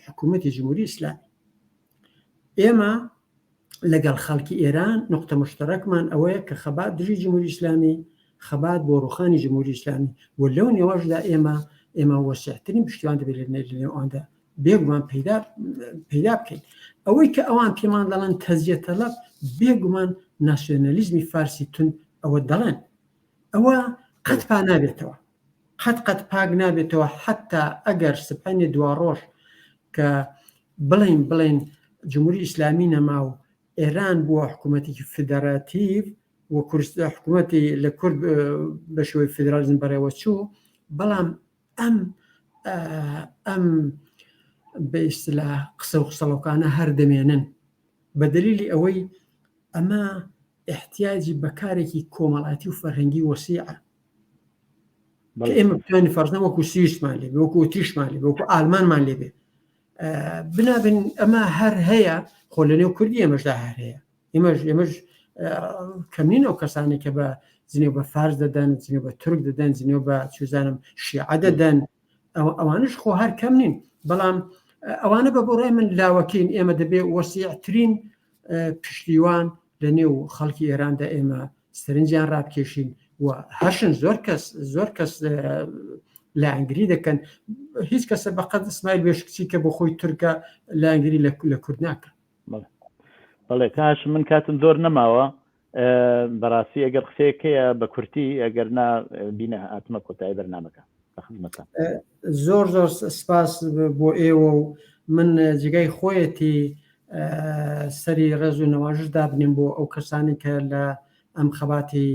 حکوومەتی جمهوری ئیسلامی ئێمە لەگەڵ خەڵکی ئێران نقطە مشتەرەکمان ئەوەیە کە خەبات دژی جمهوری ئیسلامی خەبات بۆ ڕوخانی جمهوری ئیسلامی و لەو نێوەشدا ئێمە وەسیعترین پشتیوان دەبێت لە نێواندا بێگومان پەیدا بکەین ئەوەی کە ئەوان پێمان دەڵێن تەزیە تەلەب بێگومان ناسیۆنەلیزمی فارسی تون ئەوە دەڵێن ئەوە قەت پا نابێتەوە قەت پاک نابێتەوە حتا ئەگەر سبحانێ دوا ڕۆژ کە بڵێن جمهوری ئیسلامی نەما و ئێران بووە حکوومەتێکی فدراتیڤ و کوردستان حکوومەتی لە کورد بە شێوەی فدرالیزم بەڕێوە چوو بەڵام ئەم بە ئیستیلاح قسە و قسەڵۆکانە هەر دەمێنن بە دلیلی ئەوەی ئەمە احتیاجی بەکارێکی کۆمەڵاتی و فەرهەنگی وەسیعە کە ئێمە بتوانین فەرزنە وەکو سویسمان لێبێ وەکو ئۆتریشمان لێبێ وەکو ئالمانمان لێبێ بنابن ئەمە هەر هەیە خۆ لە نێو کوردی ئێمەشدا هەر هەیە ئێمەش کەمین ئەو کەسانی کە بە زنێو بە فارس دەدەن زنێو بە تورک دەدەن زنێو بە چوزانم شیعە دەدەن ئەوانش خۆ هەر کەم نین بەڵام ئەوانە بە بۆ ڕای من لاوەکەین ئێمە دەبێ وەسیعترین پشتیوان لە نێو خەڵکی ئێراندا ئێمە سەرنجیان ڕابکێشین و هەشن زۆر کەس لاینگری دەکەن هیچ کەسە بەقەد ئیسماعیل بێشکچی کە بۆ خۆی تورکە لاینگری لە کورد ناکە بەڵێ کاش من کاتم زۆر نەماوە بەڕاستی ئەگەر قسەیەکەیە بە کورتی ئەگەر نا بینە هاتمە کۆتایی بەرنامەکە زۆر سپاس بۆ ئێوە و من جگای خۆیەتی سەری ڕێز و نەواژش دابنیم بۆ ئەو کەسانی کە لە ئەم خەباتی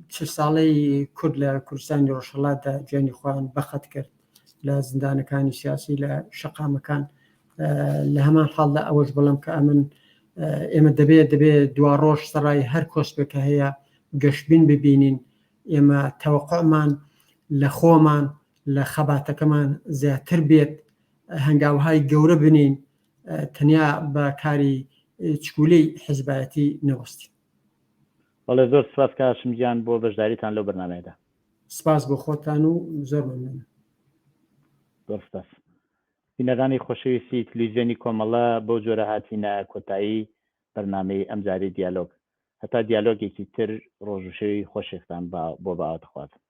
40 ساڵەی کورد لە کوردستانی ڕۆژهەڵاتدا گوێنی خۆیان بەخەت کرد لە زیندانەکانی سیاسی لە شەقامەکان لە هەمان حاڵدا ئەوەش بڵم کە ئێمە دەبێت دوا ڕۆژ سەرای هەر کۆسپێکە هەیە گەشتبین ببینین ئێمە تەوەقعمان لە خۆمان لە خەباتەکەمان زیاتر بێت هەنگاوهای گەورە بنین تەنیا بە کاری چکولەی حیزبایەتی نەوەستین بەڵێ زۆر سپاس کاشم گیان بۆ بەشداریتان لەو بەرنامەیەدا سپاس بۆ خۆتان و زۆر مەمنون زۆر سپاس بینەرانی خۆشەویستی تەلەڤیزیۆنی کۆمەڵە بۆ جۆرە هاتینە کۆتایی بەرنامەی ئەمجاری دیالۆگ هەتا دیالۆگێکی تر ڕۆژ و شەوی خۆشێکتان بۆ بەئاوت خوازم